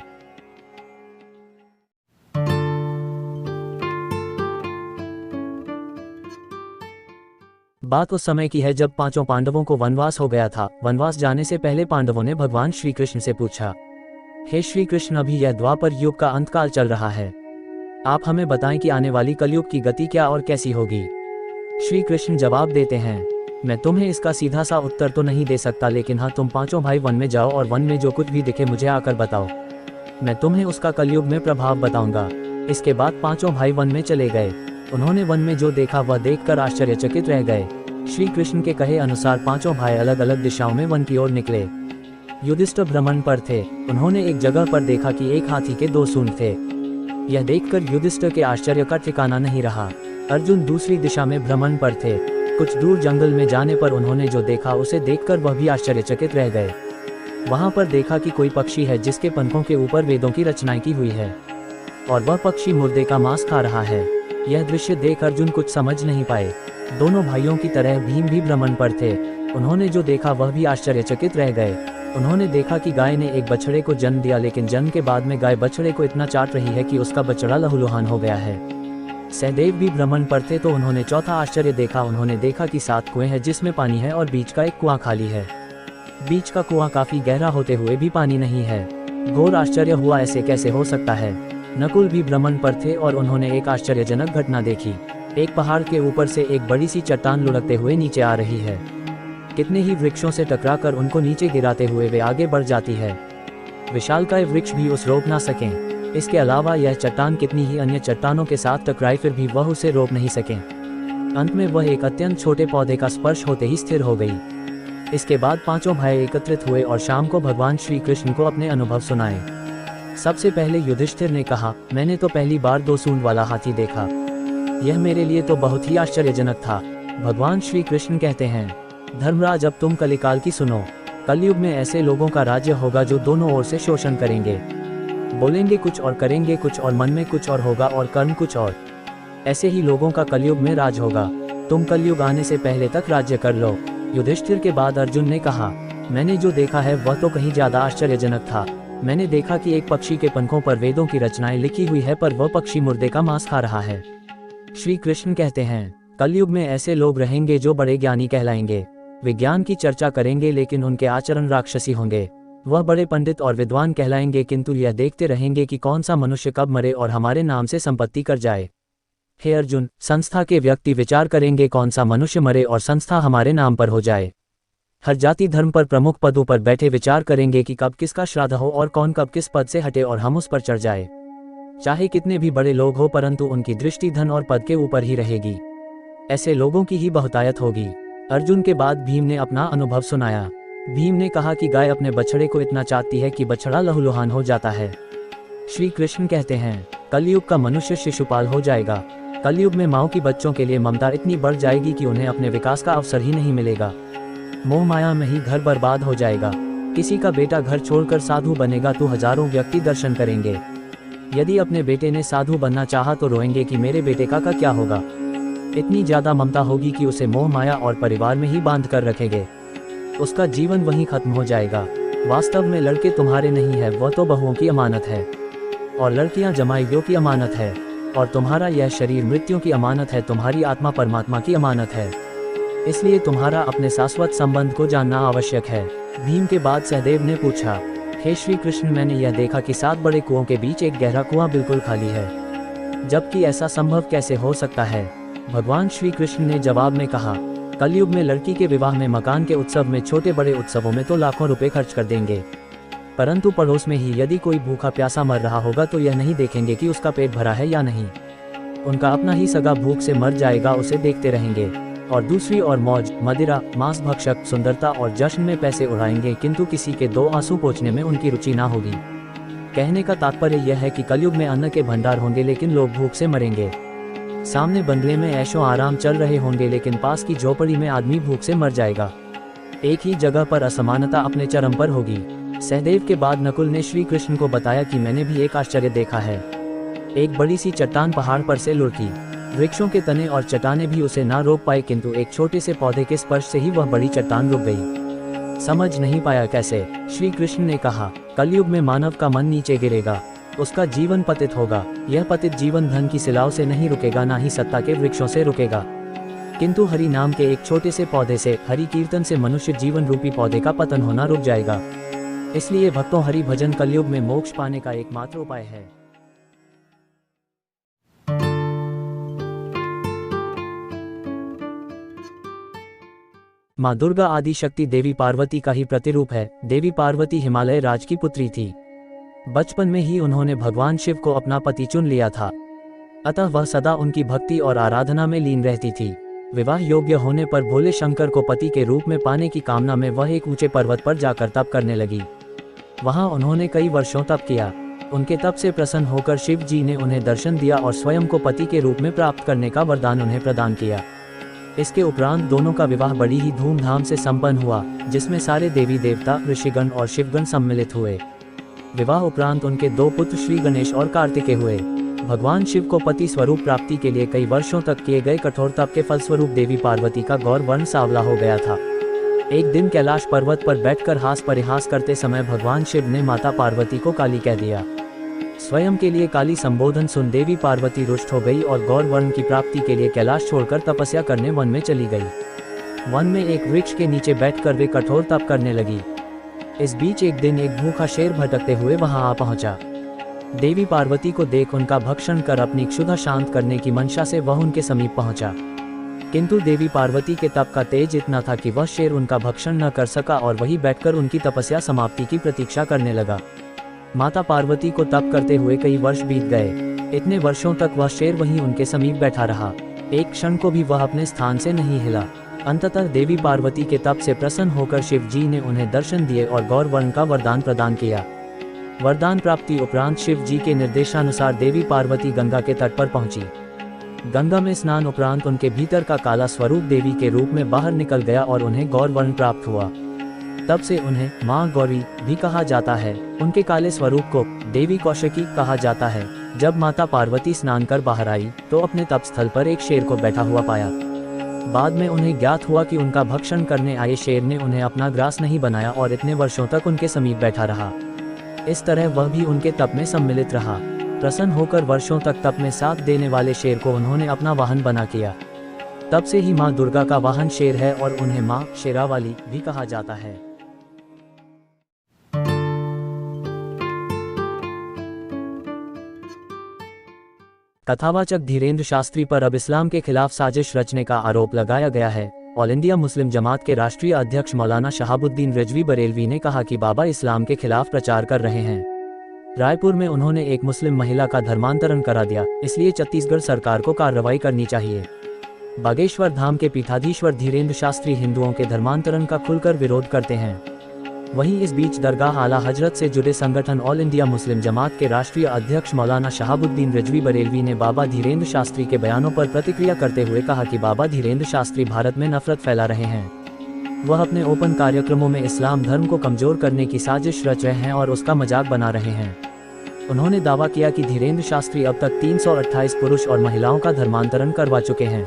बात उस समय की है जब 5 पांडवों को वनवास हो गया था। वनवास जाने से पहले पांडवों ने भगवान श्री कृष्ण से पूछा, हे श्री कृष्ण, अभी यह द्वापर युग का अंतकाल चल रहा है, आप हमें बताएं कि आने वाली कलयुग की गति क्या और कैसी होगी। श्री कृष्ण जवाब देते हैं, मैं तुम्हें इसका सीधा सा उत्तर तो नहीं दे सकता, लेकिन हाँ, तुम 5 भाई वन में जाओ और वन में जो कुछ भी दिखे मुझे आकर बताओ, मैं तुम्हें उसका कलयुग में प्रभाव बताऊंगा। इसके बाद 5 भाई वन में चले गए। उन्होंने वन में जो देखा वह देखकर आश्चर्यचकित रह गए। श्री कृष्ण के कहे अनुसार 5 भाई अलग अलग दिशाओं में वन की ओर निकले। युधिष्ठिर भ्रमण पर थे। उन्होंने एक जगह पर देखा कि एक हाथी के 2 सूंड थे। यह देखकर युधिष्ठिर के आश्चर्य का ठिकाना नहीं रहा। अर्जुन दूसरी दिशा में भ्रमण पर थे। कुछ दूर जंगल में जाने पर उन्होंने जो देखा उसे देखकर वह भी आश्चर्यचकित रह गए। वहां पर देखा कि कोई पक्षी है जिसके पंखों के ऊपर वेदों की रचनाएं की हुई है और वह पक्षी मुर्दे का मांस खा रहा है। यह दृश्य देख अर्जुन कुछ समझ नहीं पाए। दोनों भाइयों की तरह भीम भी भ्रमण पर थे। उन्होंने जो देखा वह भी आश्चर्यचकित रह गए। उन्होंने देखा कि गाय ने एक बछड़े को जन्म दिया, लेकिन जन्म के बाद में गाय बछड़े को इतना चाट रही है कि उसका बछड़ा लहूलुहान हो गया है। सहदेव भी भ्रमण पर थे तो उन्होंने चौथा आश्चर्य देखा। उन्होंने देखा कि 7 कुएं हैं जिसमें पानी है और बीच का एक कुआं खाली है। बीच का कुआं काफी गहरा होते हुए भी पानी नहीं है। घोर आश्चर्य हुआ, ऐसे कैसे हो सकता है। नकुल भी भ्रमण पर थे और उन्होंने एक आश्चर्यजनक घटना देखी। एक पहाड़ के ऊपर से एक बड़ी सी चट्टान लुढ़कते हुए नीचे आ रही है। कितने ही वृक्षों से टकराकर उनको नीचे गिराते हुए वे आगे बढ़ जाती है। विशालकाय वृक्ष भी उसे रोक ना सकें। इसके अलावा यह चट्टान कितनी ही अन्य चट्टानों के साथ टकराई, फिर भी वह उसे रोक नहीं सके। अंत में वह एक अत्यंत छोटे पौधे का स्पर्श होते ही स्थिर हो गई। इसके बाद 5 भाई एकत्रित हुए और शाम को भगवान श्री कृष्ण को अपने अनुभव सुनाए। सबसे पहले युधिष्ठिर ने कहा, मैंने तो पहली बार 2 सूंड वाला हाथी देखा। यह मेरे लिए तो बहुत ही आश्चर्यजनक था। भगवान श्री कृष्ण कहते हैं, धर्मराज, अब तुम कलिकाल की सुनो। कलयुग में ऐसे लोगों का राज्य होगा जो दोनों ओर से शोषण करेंगे, बोलेंगे कुछ और करेंगे कुछ और, मन में कुछ और होगा और कर्म कुछ और। ऐसे ही लोगों का कलयुग में राज होगा। तुम कलयुग आने से पहले तक राज्य कर लो। युधिष्ठिर के बाद अर्जुन ने कहा, मैंने जो देखा है वह तो कहीं ज्यादा आश्चर्यजनक था। मैंने देखा कि एक पक्षी के पंखों पर वेदों की रचनाएं लिखी हुई है, पर वह पक्षी मुर्दे का मांस खा रहा है। श्री कृष्ण कहते हैं, कलयुग में ऐसे लोग रहेंगे जो बड़े ज्ञानी कहलाएंगे, विज्ञान की चर्चा करेंगे लेकिन उनके आचरण राक्षसी होंगे। वह बड़े पंडित और विद्वान कहलाएंगे, किंतु यह देखते रहेंगे कि कौन सा मनुष्य कब मरे और हमारे नाम से संपत्ति कर जाए। हे अर्जुन, संस्था के व्यक्ति विचार करेंगे कौन सा मनुष्य मरे और संस्था हमारे नाम पर हो जाए। हर जाति धर्म पर प्रमुख पदों पर बैठे विचार करेंगे कि कब किसका श्राद्ध हो और कौन कब किस पद से हटे और हम उस पर चढ़ जाए। चाहे कितने भी बड़े लोग हो, परंतु उनकी दृष्टि धन और पद के ऊपर ही रहेगी। ऐसे लोगों की ही बहुतायत होगी। अर्जुन के बाद भीम ने अपना अनुभव सुनाया। भीम ने कहा कि गाय अपने बछड़े को इतना चाहती है कि बछड़ा लहूलुहान हो जाता है। श्री कृष्ण कहते हैं, कलयुग का मनुष्य शिशुपाल हो जाएगा। कलयुग में माओ की बच्चों के लिए ममता इतनी बढ़ जाएगी कि उन्हें अपने विकास का अवसर ही नहीं मिलेगा। मोह माया में ही घर बर्बाद हो जाएगा। किसी का बेटा घर छोड़कर साधु बनेगा तो हजारों व्यक्ति दर्शन करेंगे। यदि अपने बेटे ने साधु बनना चाहा तो रोएंगे कि मेरे बेटे का क्या होगा। इतनी ज्यादा ममता होगी कि उसे मोह माया और परिवार में ही बांध कर रखेंगे। उसका जीवन वहीं खत्म हो जाएगा। वास्तव में लड़के तुम्हारे नहीं है, वह तो बहुओं की अमानत है, और लड़कियां जमाइयों की अमानत है, और तुम्हारा यह शरीर मृत्यु की अमानत है। तुम्हारी आत्मा परमात्मा की अमानत है। इसलिए तुम्हारा अपने शाश्वत संबंध को जानना आवश्यक है। भीम के बाद सहदेव ने पूछा, हे श्री कृष्ण, मैंने यह देखा कि 7 बड़े कुओं के बीच एक गहरा कुआं बिल्कुल खाली है, जबकि ऐसा संभव कैसे हो सकता है। भगवान श्री कृष्ण ने जवाब में कहा, कलयुग में लड़की के विवाह में, मकान के उत्सव में, छोटे बड़े उत्सवों में तो लाखों रुपए खर्च कर देंगे, परंतु पड़ोस में ही यदि कोई भूखा प्यासा मर रहा होगा तो यह नहीं देखेंगे कि उसका पेट भरा है या नहीं। उनका अपना ही सगा भूख से मर जाएगा, उसे देखते रहेंगे। और दूसरी ओर मौज, मदिरा, मांस भक्षक, सुंदरता और जश्न में पैसे उड़ाएंगे, किंतु किसी के दो आंसू पोंछने में उनकी रुचि ना होगी। कहने का तात्पर्य यह है कि कलयुग में अन्न के भंडार होंगे लेकिन लोग भूख से मरेंगे। सामने बंगले में ऐशो आराम चल रहे होंगे लेकिन पास की झोपड़ी में आदमी भूख से मर जाएगा। एक ही जगह पर असमानता अपने चरम पर होगी। सहदेव के बाद नकुल ने श्री कृष्ण को बताया कि मैंने भी एक आश्चर्य देखा है। एक बड़ी सी चट्टान पहाड़ पर से लुढ़की। वृक्षों के तने और चट्टानें भी उसे ना रोक पाए, किंतु एक छोटे से पौधे के स्पर्श से ही वह बड़ी चट्टान रुक गई। समझ नहीं पाया कैसे। श्री कृष्ण ने कहा, कलयुग में मानव का मन नीचे गिरेगा, उसका जीवन पतित होगा। यह पतित जीवन धन की सिलाव से नहीं रुकेगा, ना ही सत्ता के वृक्षों से रुकेगा, किंतु हरि नाम के एक छोटे से पौधे से, हरि कीर्तन से मनुष्य जीवन रूपी पौधे का पतन होना रुक जाएगा। इसलिए भक्तों, हरि भजन कलयुग में मोक्ष पाने का एकमात्र उपाय है। माँ दुर्गा आदि शक्ति देवी पार्वती का ही प्रतिरूप है। देवी पार्वती हिमालय राज की पुत्री थी। बचपन में ही उन्होंने भगवान शिव को अपना पति चुन लिया था, अतः वह सदा उनकी भक्ति और आराधना में लीन रहती थी। विवाह योग्य होने पर भोले शंकर को पति के रूप में पाने की कामना में वह एक ऊंचे पर्वत पर जाकर तप करने लगी। वहां उन्होंने कई वर्षों तप किया। उनके तप से प्रसन्न होकर शिव जी ने उन्हें दर्शन दिया और स्वयं को पति के रूप में प्राप्त करने का वरदान उन्हें प्रदान किया। इसके उपरांत दोनों का विवाह बड़ी ही धूमधाम से संपन्न हुआ, जिसमें सारे देवी देवता, ऋषिगण और शिवगण सम्मिलित हुए। विवाह उपरांत उनके दो पुत्र श्री गणेश और कार्तिकेय हुए। भगवान शिव को पति स्वरूप प्राप्ति के लिए कई वर्षों तक किए गए कठोर तप के फलस्वरूप देवी पार्वती का गौर वर्ण सांवला हो गया था। एक दिन कैलाश पर्वत पर बैठकर हास परिहास करते समय भगवान शिव ने माता पार्वती को काली कह दिया। स्वयं के लिए काली संबोधन सुन देवी पार्वती रुष्ट हो गई और गौर वर्ण की प्राप्ति के लिए कैलाश छोड़कर तपस्या करने वन में चली गई। वन में एक वृक्ष के नीचे बैठकर वे कठोर तप करने लगी। इस बीच एक दिन एक भूखा शेर भटकते हुए वहां आ पहुंचा। देवी पार्वती को देख उनका भक्षण कर अपनी क्षुधा शांत करने की मंशा से वह उनके समीप पहुंचा, किंतु देवी पार्वती के तप का तेज इतना था कि वह शेर उनका भक्षण न कर सका और वहीं बैठकर उनकी तपस्या समाप्ति की प्रतीक्षा करने लगा। माता पार्वती को तप करते हुए कई वर्ष बीत गए। इतने वर्षों तक वह शेर वहीं उनके समीप बैठा रहा। एक क्षण को भी वह अपने स्थान से नहीं हिला। अंततः देवी पार्वती के तप से प्रसन्न होकर शिव जी ने उन्हें दर्शन दिए और गौर वर्ण का वरदान प्रदान किया। वरदान प्राप्ति उपरांत शिव जी के निर्देशानुसार देवी पार्वती गंगा के तट पर पहुंची। गंगा में स्नान उपरांत उनके भीतर का काला स्वरूप देवी के रूप में बाहर निकल गया और उन्हें गौर वर्ण प्राप्त हुआ। तब से उन्हें माँ गौरी भी कहा जाता है। उनके काले स्वरूप को देवी कौशिकी कहा जाता है। जब माता पार्वती स्नान कर बाहर आई तो अपने तप स्थल पर एक शेर को बैठा हुआ पाया। बाद में उन्हें ज्ञात हुआ कि उनका भक्षण करने आए शेर ने उन्हें अपना ग्रास नहीं बनाया और इतने वर्षों तक उनके समीप बैठा रहा। इस तरह वह भी उनके तप में सम्मिलित रहा। प्रसन्न होकर वर्षों तक तप में साथ देने वाले शेर को उन्होंने अपना वाहन बना किया। तब से ही माँ दुर्गा का वाहन शेर है और उन्हें माँ शेरावाली भी कहा जाता है। कथावाचक धीरेन्द्र शास्त्री पर अब इस्लाम के खिलाफ साजिश रचने का आरोप लगाया गया है। ऑल इंडिया मुस्लिम जमात के राष्ट्रीय अध्यक्ष मौलाना शहाबुद्दीन रिजवी बरेलवी ने कहा कि बाबा इस्लाम के खिलाफ प्रचार कर रहे हैं। रायपुर में उन्होंने एक मुस्लिम महिला का धर्मांतरण करा दिया, इसलिए छत्तीसगढ़ सरकार को कार्रवाई करनी चाहिए। बागेश्वर धाम के पीठाधीश्वर धीरेन्द्र शास्त्री हिंदुओं के धर्मांतरण का खुलकर विरोध करते हैं। वहीं इस बीच दरगाह आला हजरत से जुड़े संगठन ऑल इंडिया मुस्लिम जमात के राष्ट्रीय अध्यक्ष मौलाना शहाबुद्दीन रिजवी बरेलवी ने बाबा धीरेन्द्र शास्त्री के बयानों पर प्रतिक्रिया करते हुए कहा कि बाबा धीरेन्द्र शास्त्री भारत में नफरत फैला रहे हैं। वह अपने ओपन कार्यक्रमों में इस्लाम धर्म को कमजोर करने की साजिश रच रहे हैं और उसका मजाक बना रहे हैं। उन्होंने दावा किया कि धीरेन्द्र शास्त्री अब तक 328 पुरुष और महिलाओं का धर्मांतरण करवा चुके हैं।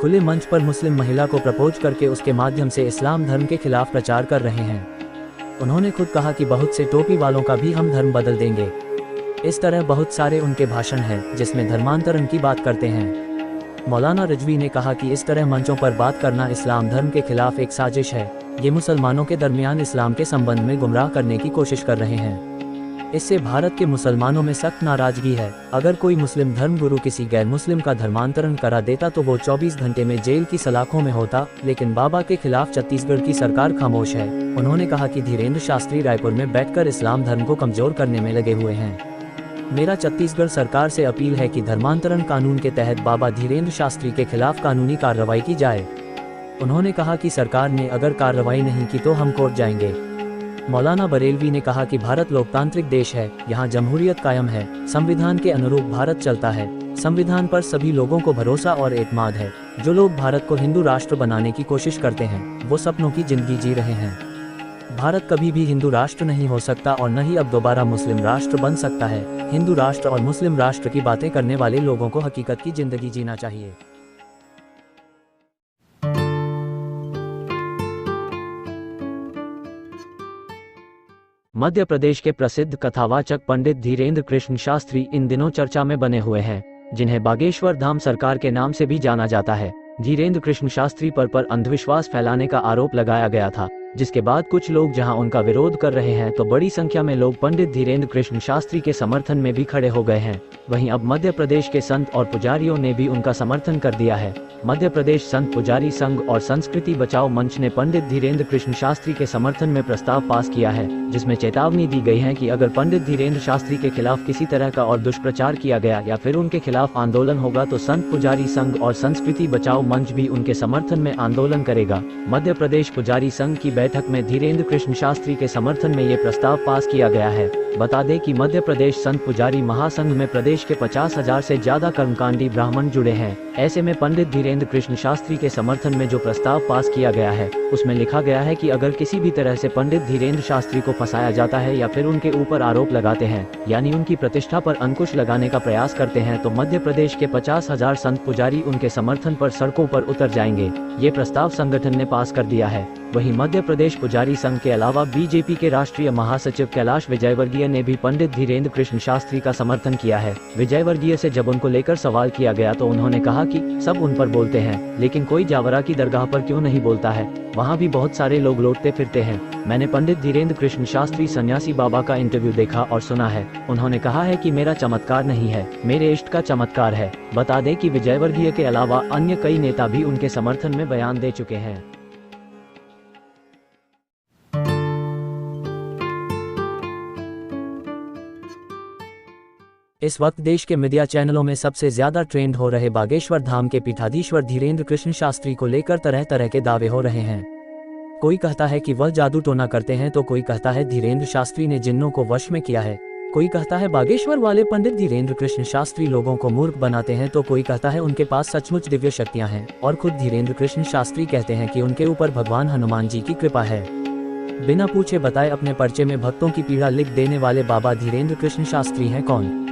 खुले मंच पर मुस्लिम महिला को प्रपोज करके उसके माध्यम से इस्लाम धर्म के खिलाफ प्रचार कर रहे हैं। उन्होंने खुद कहा कि बहुत से टोपी वालों का भी हम धर्म बदल देंगे। इस तरह बहुत सारे उनके भाषण हैं जिसमें धर्मांतरण की बात करते हैं। मौलाना रिजवी ने कहा कि इस तरह मंचों पर बात करना इस्लाम धर्म के खिलाफ एक साजिश है। ये मुसलमानों के दरमियान इस्लाम के संबंध में गुमराह करने की कोशिश कर रहे हैं। इससे भारत के मुसलमानों में सख्त नाराजगी है। अगर कोई मुस्लिम धर्मगुरु किसी गैर मुस्लिम का धर्मांतरण करा देता तो वो 24 घंटे में जेल की सलाखों में होता, लेकिन बाबा के खिलाफ छत्तीसगढ़ की सरकार खामोश है। उन्होंने कहा कि धीरेन्द्र शास्त्री रायपुर में बैठकर इस्लाम धर्म को कमजोर करने में लगे हुए हैं। मेरा छत्तीसगढ़ सरकार से अपील है कि धर्मांतरण कानून के तहत बाबा धीरेन्द्र शास्त्री के खिलाफ कानूनी कार्रवाई की जाए। उन्होंने कहा कि सरकार ने अगर कार्रवाई नहीं की तो हम कोर्ट जाएंगे। मौलाना बरेलवी ने कहा कि भारत लोकतांत्रिक देश है, यहाँ जमहूरियत कायम है, संविधान के अनुरूप भारत चलता है। संविधान पर सभी लोगों को भरोसा और एतमाद है। जो लोग भारत को हिंदू राष्ट्र बनाने की कोशिश करते हैं वो सपनों की जिंदगी जी रहे हैं। भारत कभी भी हिंदू राष्ट्र नहीं हो सकता और न ही अब दोबारा मुस्लिम राष्ट्र बन सकता है। हिंदू राष्ट्र और मुस्लिम राष्ट्र की बातें करने वाले लोगों को हकीकत की जिंदगी जीना चाहिए। मध्य प्रदेश के प्रसिद्ध कथावाचक पंडित धीरेन्द्र कृष्ण शास्त्री इन दिनों चर्चा में बने हुए हैं, जिन्हें बागेश्वर धाम सरकार के नाम से भी जाना जाता है। धीरेन्द्र कृष्ण शास्त्री पर अंधविश्वास फैलाने का आरोप लगाया गया था, जिसके बाद कुछ लोग जहां उनका विरोध कर रहे हैं तो बड़ी संख्या में लोग पंडित धीरेन्द्र कृष्ण शास्त्री के समर्थन में भी खड़े हो गए हैं। वहीं अब मध्य प्रदेश के संत और पुजारियों ने भी उनका समर्थन कर दिया है। मध्य प्रदेश संत पुजारी संघ और संस्कृति बचाओ मंच ने पंडित धीरेन्द्र कृष्ण शास्त्री के समर्थन में प्रस्ताव पास किया है, जिसमें चेतावनी दी गई है कि अगर पंडित धीरेन्द्र शास्त्री के खिलाफ किसी तरह का और दुष्प्रचार किया गया या फिर उनके खिलाफ आंदोलन होगा तो संत पुजारी संघ और संस्कृति बचाओ मंच भी उनके समर्थन में आंदोलन करेगा। मध्य प्रदेश पुजारी संघ की बैठक में धीरेन्द्र कृष्ण शास्त्री के समर्थन में ये प्रस्ताव पास किया गया है। बता दें कि मध्य प्रदेश संत पुजारी महासंघ में प्रदेश के 50,000 से ज्यादा कर्मकांडी ब्राह्मण जुड़े हैं। ऐसे में पंडित धीरेन्द्र कृष्ण शास्त्री के समर्थन में जो प्रस्ताव पास किया गया है उसमें लिखा गया है कि अगर किसी भी तरह से पंडित धीरेन्द्र शास्त्री को फंसाया जाता है या फिर उनके ऊपर आरोप लगाते हैं, यानी उनकी प्रतिष्ठा पर अंकुश लगाने का प्रयास करते हैं, तो मध्य प्रदेश के 50,000 संत पुजारी उनके समर्थन पर सड़कों पर उतर जाएंगे। ये प्रस्ताव संगठन ने पास कर दिया है। वहीं मध्य प्रदेश पुजारी संघ के अलावा बीजेपी के राष्ट्रीय महासचिव कैलाश विजयवर्गीय ने भी पंडित धीरेन्द्र कृष्ण शास्त्री का समर्थन किया है। विजयवर्गीय से जब उनको लेकर सवाल किया गया तो उन्होंने कहा कि सब उन पर बोलते हैं, लेकिन कोई जावरा की दरगाह पर क्यों नहीं बोलता है? वहाँ भी बहुत सारे लोग लौटते फिरते हैं। मैंने पंडित धीरेन्द्र कृष्ण शास्त्री सन्यासी बाबा का इंटरव्यू देखा और सुना है। उन्होंने कहा है कि मेरा चमत्कार नहीं है, मेरे इष्ट का चमत्कार है। बता दें कि विजयवर्गीय के अलावा अन्य कई नेता भी उनके समर्थन में बयान दे चुके हैं। इस वक्त देश के मीडिया चैनलों में सबसे ज्यादा ट्रेंड हो रहे बागेश्वर धाम के पीठाधीश्वर धीरेन्द्र कृष्ण शास्त्री को लेकर तरह तरह के दावे हो रहे हैं। कोई कहता है कि वह जादू टोना करते हैं तो कोई कहता है धीरेन्द्र शास्त्री ने जिन्नों को वश में किया है। कोई कहता है बागेश्वर वाले पंडित धीरेन्द्र कृष्ण शास्त्री लोगों को मूर्ख बनाते हैं, तो कोई कहता है उनके पास सचमुच दिव्य शक्तियां हैं। और खुद धीरेन्द्र कृष्ण शास्त्री कहते हैं कि उनके ऊपर भगवान हनुमान जी की कृपा है। बिना पूछे बताए अपने पर्चे में भक्तों की पीड़ा लिख देने वाले बाबा धीरेन्द्र कृष्ण शास्त्री हैं कौन?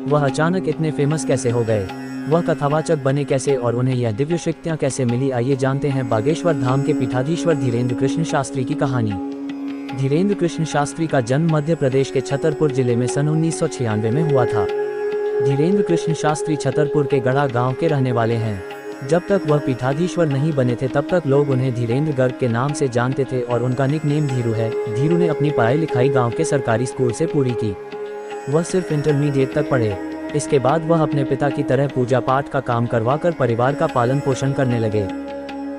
वह अचानक इतने फेमस कैसे हो गए? वह कथावाचक बने कैसे और उन्हें यह दिव्य शक्तियां कैसे मिली? आइए जानते हैं बागेश्वर धाम के पीठाधीश्वर धीरेन्द्र कृष्ण शास्त्री की कहानी। धीरेन्द्र कृष्ण शास्त्री का जन्म मध्य प्रदेश के छतरपुर जिले में सन 1996 में हुआ था। धीरेन्द्र कृष्ण शास्त्री छतरपुर के गढ़ा गांव के रहने वाले हैं। जब तक वह पीठाधीश्वर नहीं बने थे तब तक लोग उन्हें धीरेन्द्र गर्ग के नाम से जानते थे और उनका निक नेम धीरू है। धीरू ने अपनी पढ़ाई लिखाई गाँव के सरकारी स्कूल से पूरी की। वह सिर्फ इंटरमीडिएट तक पढ़े। इसके बाद वह अपने पिता की तरह पूजा पाठ का काम करवाकर परिवार का पालन पोषण करने लगे।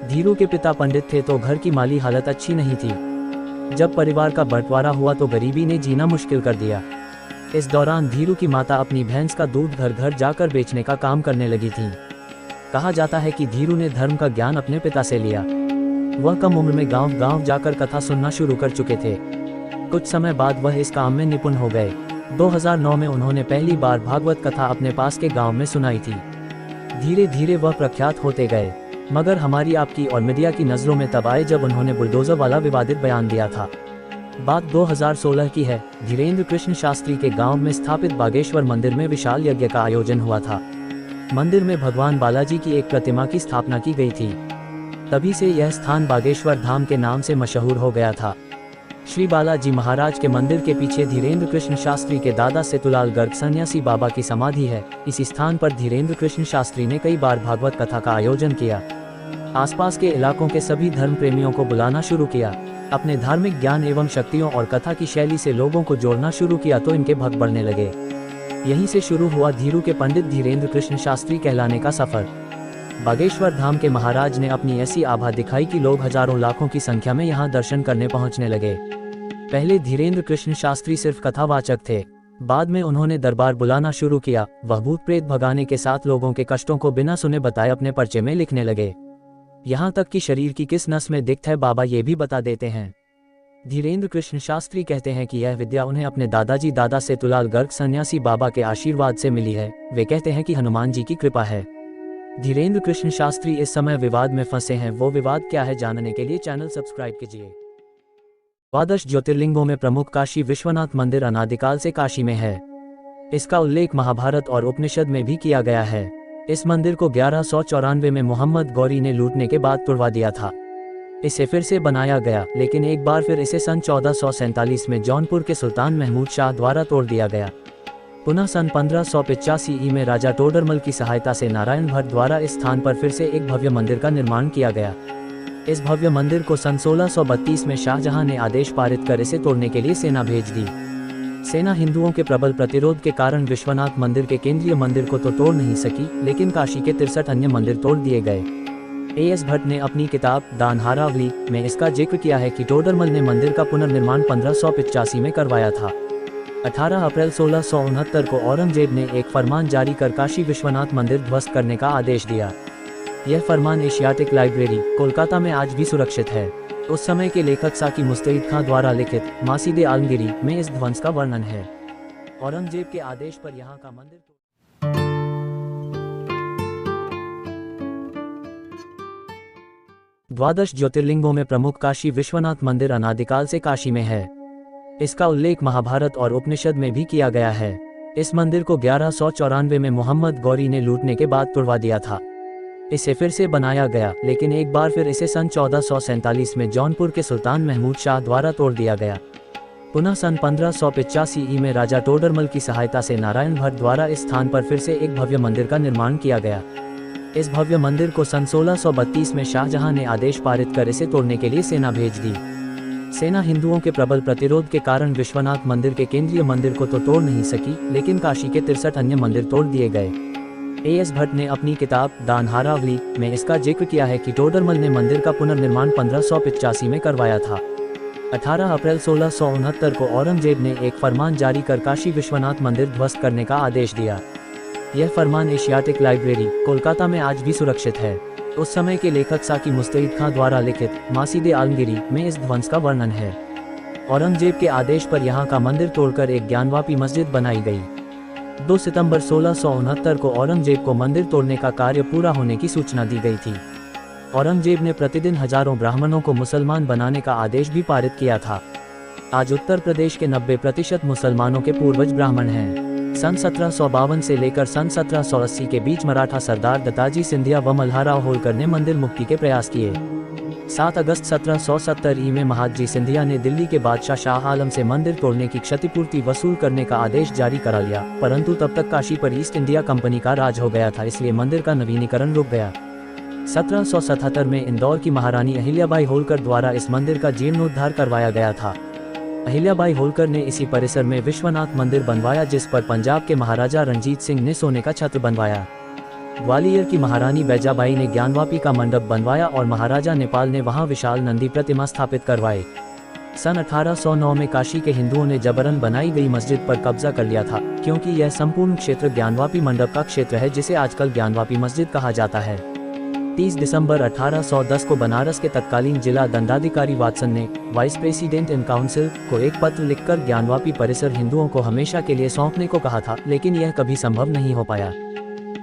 धीरू के पिता पंडित थे तो घर की माली हालत अच्छी नहीं थी। जब परिवार का बंटवारा हुआ तो गरीबी ने जीना मुश्किल कर दिया। इस दौरान धीरू की माता अपनी भैंस का दूध घर घर जाकर बेचने का काम करने लगी थी। कहा जाता है कि धीरू ने धर्म का ज्ञान अपने पिता से लिया। वह कम उम्र में गांव गांव जाकर कथा सुनना शुरू कर चुके थे। कुछ समय बाद वह इस काम में निपुण हो गए। 2009 में उन्होंने पहली बार भागवत कथा अपने पास के गांव में सुनाई थी। धीरे धीरे वह प्रख्यात होते गए, मगर हमारी आपकी और मीडिया की नज़रों में तब आए जब उन्होंने बुलडोजर वाला विवादित बयान दिया था। बात 2016 की है। धीरेन्द्र कृष्ण शास्त्री के गांव में स्थापित बागेश्वर मंदिर में विशाल यज्ञ का आयोजन हुआ था। मंदिर में भगवान बालाजी की एक प्रतिमा की स्थापना की गई थी। तभी से यह स्थान बागेश्वर धाम के नाम से मशहूर हो गया था। श्री बालाजी महाराज के मंदिर के पीछे धीरेन्द्र कृष्ण शास्त्री के दादा सेतुलाल गर्ग सन्यासी बाबा की समाधि है। इसी स्थान पर धीरेन्द्र कृष्ण शास्त्री ने कई बार भागवत कथा का आयोजन किया। आसपास के इलाकों के सभी धर्म प्रेमियों को बुलाना शुरू किया। अपने धार्मिक ज्ञान एवं शक्तियों और कथा की शैली से लोगों को जोड़ना शुरू किया तो इनके भक्त बढ़ने लगे। यहीं से शुरू हुआ धीरू के पंडित धीरेन्द्र कृष्ण शास्त्री कहलाने का सफर। बागेश्वर धाम के महाराज ने अपनी ऐसी आभा दिखाई कि लोग हजारों लाखों की संख्या में यहाँ दर्शन करने पहुँचने लगे। पहले धीरेन्द्र कृष्ण शास्त्री सिर्फ कथावाचक थे, बाद में उन्होंने दरबार बुलाना शुरू किया। वह भूत प्रेत भगाने के साथ लोगों के कष्टों को बिना सुने बताए अपने पर्चे में लिखने लगे। यहाँ तक कि शरीर की किस नस में दिक्कत है बाबा ये भी बता देते हैं। धीरेन्द्र कृष्ण शास्त्री कहते हैं कि यह विद्या उन्हें अपने दादाजी दादा सेतुलाल गर्ग सन्यासी बाबा के आशीर्वाद से मिली है। वे कहते हैं कि हनुमान जी की कृपा है। धीरेन्द्र कृष्ण शास्त्री इस समय विवाद में फंसे हैं। वो विवाद क्या है जानने के लिए चैनल सब्सक्राइब कीजिए। द्वादश ज्योतिर्लिंगों में प्रमुख काशी विश्वनाथ मंदिर अनादिकाल से काशी में है। इसका उल्लेख महाभारत और उपनिषद में भी किया गया है। इस मंदिर को 1194 में मोहम्मद गौरी ने लूटने के बाद तुड़वा दिया था। इसे फिर से बनाया गया, लेकिन एक बार फिर इसे सन 1447 में जौनपुर के सुल्तान महमूद शाह द्वारा तोड़ दिया गया। पुनः सन 1585 में राजा टोडरमल की सहायता से नारायण भट्ट द्वारा इस स्थान पर फिर से एक भव्य मंदिर का निर्माण किया गया। इस भव्य मंदिर को सन 1632 में शाहजहां ने आदेश पारित कर इसे तोड़ने के लिए सेना भेज दी। सेना हिंदुओं के प्रबल प्रतिरोध के कारण विश्वनाथ मंदिर के केंद्रीय मंदिर को तो तोड़ नहीं सकी, लेकिन काशी के 63 अन्य मंदिर तोड़ दिए गए। A.S. भट्ट ने अपनी किताब दानहारावली में इसका जिक्र किया है कि टोडरमल ने मंदिर का पुनर्निर्माण 1585 में करवाया था। 18 अप्रैल 1669 को औरंगजेब ने एक फरमान जारी कर काशी विश्वनाथ मंदिर ध्वस्त करने का आदेश दिया। यह फरमान एशियाटिक लाइब्रेरी, कोलकाता में आज भी सुरक्षित है। उस समय के लेखक साकी मुस्तैद खां द्वारा लिखित मासीदे आलमगिरी में इस ध्वंस का वर्णन है। औरंगजेब के आदेश पर यहाँ का मंदिर द्वादश ज्योतिर्लिंगों में प्रमुख काशी विश्वनाथ मंदिर अनादिकाल से काशी में है। इसका उल्लेख महाभारत और उपनिषद में भी किया गया है। इस मंदिर को 1194 में मोहम्मद गौरी ने लूटने के बाद तुड़वा दिया था। इसे फिर से बनाया गया, लेकिन एक बार फिर इसे सन 1447 में जौनपुर के सुल्तान महमूद शाह द्वारा तोड़ दिया गया। पुनः सन 1585 में राजा टोडरमल की सहायता से नारायण भट्ट द्वारा इस स्थान पर फिर से एक भव्य मंदिर का निर्माण किया गया। इस भव्य मंदिर को सन 1632 में शाहजहां ने आदेश पारित कर इसे तोड़ने के लिए सेना भेज दी। सेना हिंदुओं के प्रबल प्रतिरोध के कारण विश्वनाथ मंदिर के केंद्रीय मंदिर को तो तोड़ नहीं सकी, लेकिन काशी के 63 अन्य मंदिर तोड़ दिए गए। A.S. भट्ट ने अपनी किताब दानहारावली में इसका जिक्र किया है कि टोडरमल ने मंदिर का पुनर्निर्माण 1585 में करवाया था। 18 अप्रैल 1669 को औरंगजेब ने एक फरमान जारी कर काशी विश्वनाथ मंदिर ध्वस्त करने का आदेश दिया। यह फरमान एशियाटिक लाइब्रेरी, कोलकाता में आज भी सुरक्षित है। उस समय के लेखक साकी मुस्तैद खां द्वारा लिखित मासीदे आलमगिरी में इस ध्वंस का वर्णन है। औरंगजेब के आदेश पर यहाँ का मंदिर तोड़कर एक ज्ञानवापी मस्जिद बनाई गई। 2 सितंबर 1669 को औरंगजेब को मंदिर तोड़ने का कार्य पूरा होने की सूचना दी गई थी। औरंगजेब ने प्रतिदिन हजारों ब्राह्मणों को मुसलमान बनाने का आदेश भी पारित किया था। आज उत्तर प्रदेश के 90% मुसलमानों के पूर्वज ब्राह्मण हैं। सन 1752 से लेकर सन 1780 के बीच मराठा सरदार दत्ताजी सिंधिया व मल्हारराव होलकर ने मंदिर मुक्ति के प्रयास किए। 7 अगस्त 1770 में महादजी सिंधिया ने दिल्ली के बादशाह शाह आलम से मंदिर तोड़ने की क्षतिपूर्ति वसूल करने का आदेश जारी करा लिया, परंतु तब तक काशी पर ईस्ट इंडिया कंपनी का राज हो गया था, इसलिए मंदिर का नवीनीकरण रुक गया। 1777 में इंदौर की महारानी अहिल्याबाई होलकर द्वारा इस मंदिर का जीर्णोद्धार करवाया गया था। अहिल्याबाई होलकर ने इसी परिसर में विश्वनाथ मंदिर बनवाया, जिस पर पंजाब के महाराजा रणजीत सिंह ने सोने का छत्र बनवाया। ग्वालियर की महारानी बैजाबाई ने ज्ञानवापी का मंडप बनवाया और महाराजा नेपाल ने वहां विशाल नंदी प्रतिमा स्थापित करवाए। सन 1809 में काशी के हिंदुओं ने जबरन बनाई गई मस्जिद पर कब्जा कर लिया था, क्योंकि यह संपूर्ण क्षेत्र ज्ञानवापी मंडप का क्षेत्र है, जिसे आजकल ज्ञानवापी मस्जिद कहा जाता है। 30 दिसंबर 1810 को बनारस के तत्कालीन जिला दंडाधिकारी वाटसन ने वाइस प्रेसिडेंट इन काउंसिल को एक पत्र लिखकर ज्ञानवापी परिसर हिंदुओं को हमेशा के लिए सौंपने को कहा था, लेकिन यह कभी संभव नहीं हो पाया।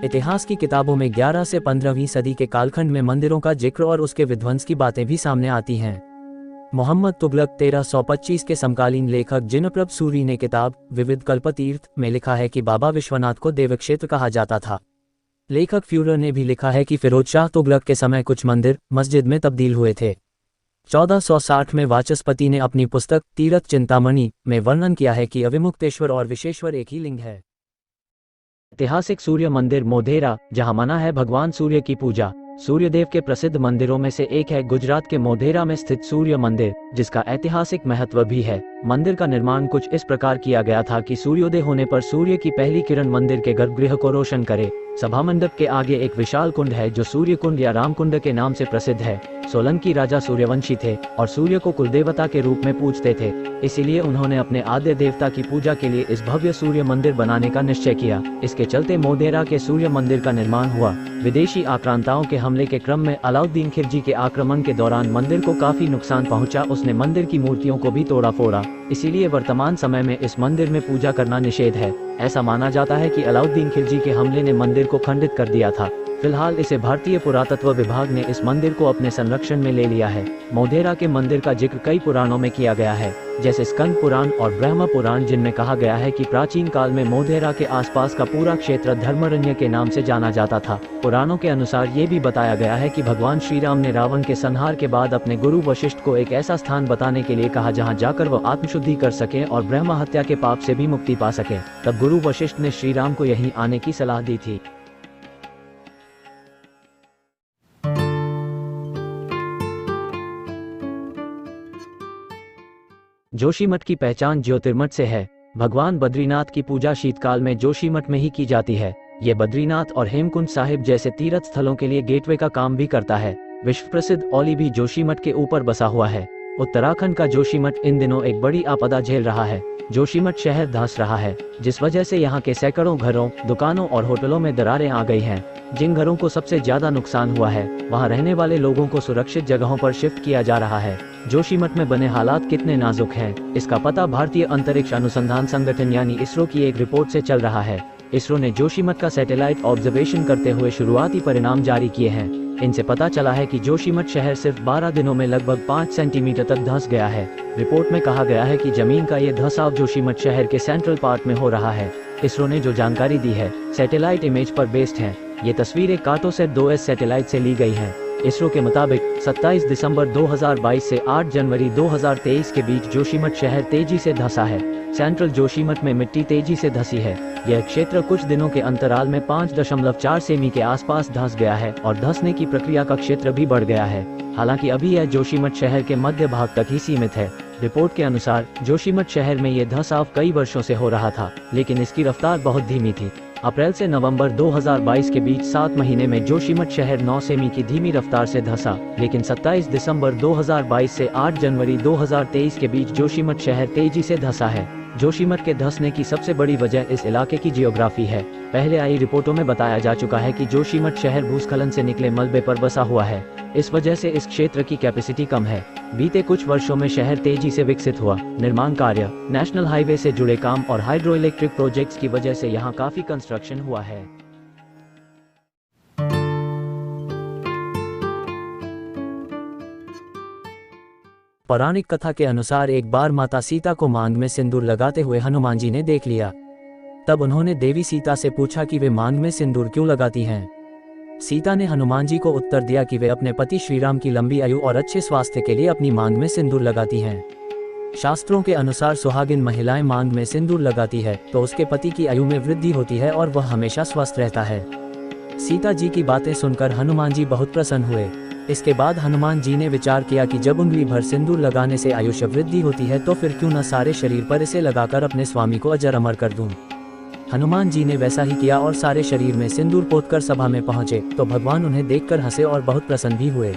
इतिहास की किताबों में 11 से 15वीं सदी के कालखंड में मंदिरों का जिक्र और उसके विध्वंस की बातें भी सामने आती हैं। मोहम्मद तुगलक 1325 के समकालीन लेखक जिनप्रभ सूरी ने किताब विविध कल्पतीर्थ में लिखा है कि बाबा विश्वनाथ को देवक्षेत्र कहा जाता था। लेखक फ्यूरर ने भी लिखा है कि फिरोज शाह तुगलक के समय कुछ मंदिर मस्जिद में तब्दील हुए थे। 1460 में वाचस्पति ने अपनी पुस्तक तीरथ चिंतामणि में वर्णन किया है कि अविमुक्तेश्वर और विशेश्वर एक ही लिंग है। ऐतिहासिक सूर्य मंदिर मोढेरा, जहां मना है भगवान सूर्य की पूजा, सूर्यदेव के प्रसिद्ध मंदिरों में से एक है गुजरात के मोढेरा में स्थित सूर्य मंदिर, जिसका ऐतिहासिक महत्व भी है। मंदिर का निर्माण कुछ इस प्रकार किया गया था कि सूर्योदय होने पर सूर्य की पहली किरण मंदिर के गर्भगृह को रोशन करे। सभा मंडप के आगे एक विशाल कुंड है जो सूर्य कुंड या राम कुंड के नाम से प्रसिद्ध है। सोलंकी राजा सूर्यवंशी थे और सूर्य को कुलदेवता के रूप में पूजते थे, इसीलिए उन्होंने अपने आद्य देवता की पूजा के लिए इस भव्य सूर्य मंदिर बनाने का निश्चय किया। इसके चलते मोढेरा के सूर्य मंदिर का निर्माण हुआ। विदेशी आक्रांताओं के हमले के क्रम में अलाउद्दीन खिलजी के आक्रमण के दौरान मंदिर को काफी नुकसान पहुंचा। उसने मंदिर की मूर्तियों को भी तोड़ा फोड़ा, इसीलिए वर्तमान समय में इस मंदिर में पूजा करना निषेध है। ऐसा माना जाता है कि अलाउद्दीन खिलजी के हमले ने मंदिर को खंडित कर दिया था। फिलहाल इसे भारतीय पुरातत्व विभाग ने इस मंदिर को अपने संरक्षण में ले लिया है। मोढेरा के मंदिर का जिक्र कई पुराणों में किया गया है, जैसे स्कंद पुराण और ब्रह्म पुराण, जिनमें कहा गया है कि प्राचीन काल में मोढेरा के आसपास का पूरा क्षेत्र धर्मरण्य के नाम से जाना जाता था। पुराणों के अनुसार ये भी बताया गया है कि भगवान श्री राम ने रावण के संहार के बाद अपने गुरु वशिष्ठ को एक ऐसा स्थान बताने के लिए कहा जहाँ जाकर वह आत्मशुद्धि कर सके और ब्रह्म हत्या के पाप से भी मुक्ति पा सके। तब गुरु वशिष्ठ ने श्री राम को यहीं आने की सलाह दी थी। जोशीमठ की पहचान ज्योतिर्मठ से है। भगवान बद्रीनाथ की पूजा शीतकाल में जोशीमठ में ही की जाती है। ये बद्रीनाथ और हेमकुंड साहिब जैसे तीर्थ स्थलों के लिए गेटवे का काम भी करता है। विश्व प्रसिद्ध औली भी जोशीमठ के ऊपर बसा हुआ है। उत्तराखंड का जोशीमठ इन दिनों एक बड़ी आपदा झेल रहा है। जोशीमठ शहर धंस रहा है, जिस वजह से यहाँ के सैकड़ों घरों, दुकानों और होटलों में दरारें आ गई हैं। जिन घरों को सबसे ज्यादा नुकसान हुआ है, वहाँ रहने वाले लोगों को सुरक्षित जगहों पर शिफ्ट किया जा रहा है। जोशीमठ में बने हालात कितने नाजुक हैं, इसका पता भारतीय अंतरिक्ष अनुसंधान संगठन यानी इसरो की एक रिपोर्ट से चल रहा है। इसरो ने जोशीमठ का सैटेलाइट ऑब्जर्वेशन करते हुए शुरुआती परिणाम जारी किए हैं। इनसे पता चला है कि जोशीमठ शहर सिर्फ 12 दिनों में लगभग 5 सेंटीमीटर तक धंस गया है। रिपोर्ट में कहा गया है कि जमीन का ये धंसाव जोशीमठ शहर के सेंट्रल पार्ट में हो रहा है। इसरो ने जो जानकारी दी है, सैटेलाइट इमेज पर बेस्ड है। ये तस्वीरें कार्टोसैट 2S सैटेलाइट से ली गई हैं। इसरो के मुताबिक 27 दिसंबर 2022 से 8 जनवरी 2023 के बीच जोशीमठ शहर तेजी से धंसा है। सेंट्रल जोशीमठ में मिट्टी तेजी से धंसी है। यह क्षेत्र कुछ दिनों के अंतराल में 5.4 सेमी के आसपास धंस गया है और धंसने की प्रक्रिया का क्षेत्र भी बढ़ गया है। हालांकि अभी यह जोशीमठ शहर के मध्य भाग तक ही सीमित है। रिपोर्ट के अनुसार जोशीमठ शहर में यह धंसाव कई वर्षों से हो रहा था, लेकिन इसकी रफ्तार बहुत धीमी थी। अप्रैल से नवंबर 2022 के बीच 7 महीने में जोशीमठ शहर 9 सेमी की धीमी रफ्तार से धंसा, लेकिन 27 दिसंबर 2022 से 8 जनवरी 2023 के बीच जोशीमठ शहर तेजी से धंसा है। जोशीमठ के धंसने की सबसे बड़ी वजह इस इलाके की जियोग्राफी है। पहले आई रिपोर्टों में बताया जा चुका है कि जोशीमठ शहर भूस्खलन से निकले मलबे पर बसा हुआ है। इस वजह से इस क्षेत्र की कैपेसिटी कम है। बीते कुछ वर्षों में शहर तेजी से विकसित हुआ। निर्माण कार्य, नेशनल हाईवे से जुड़े काम और हाइड्रो इलेक्ट्रिक प्रोजेक्ट्स की वजह से यहाँ काफी कंस्ट्रक्शन हुआ है। पौराणिक कथा के अनुसार एक बार माता सीता को मांग में सिंदूर लगाते हुए हनुमान जी ने देख लिया। तब उन्होंने देवी सीता से पूछा कि वे मांग में सिंदूर क्यों लगाती हैं। सीता ने हनुमान जी को उत्तर दिया कि वे अपने पति श्रीराम की लंबी आयु और अच्छे स्वास्थ्य के लिए अपनी मांग में सिंदूर लगाती हैं। शास्त्रों के अनुसार सुहागिन महिलाएं मांग में सिंदूर लगाती है तो उसके पति की आयु में वृद्धि होती है और वह हमेशा स्वस्थ रहता है। सीता जी की बातें सुनकर हनुमान जी बहुत प्रसन्न हुए। इसके बाद हनुमान जी ने विचार किया कि जब उंगली भर सिंदूर लगाने से आयुष्य वृद्धि होती है तो फिर क्यों न सारे शरीर पर इसे लगाकर अपने स्वामी को अजर अमर कर दूं। हनुमान जी ने वैसा ही किया और सारे शरीर में सिंदूर पोतकर सभा में पहुंचे तो भगवान उन्हें देखकर हंसे और बहुत प्रसन्न भी हुए।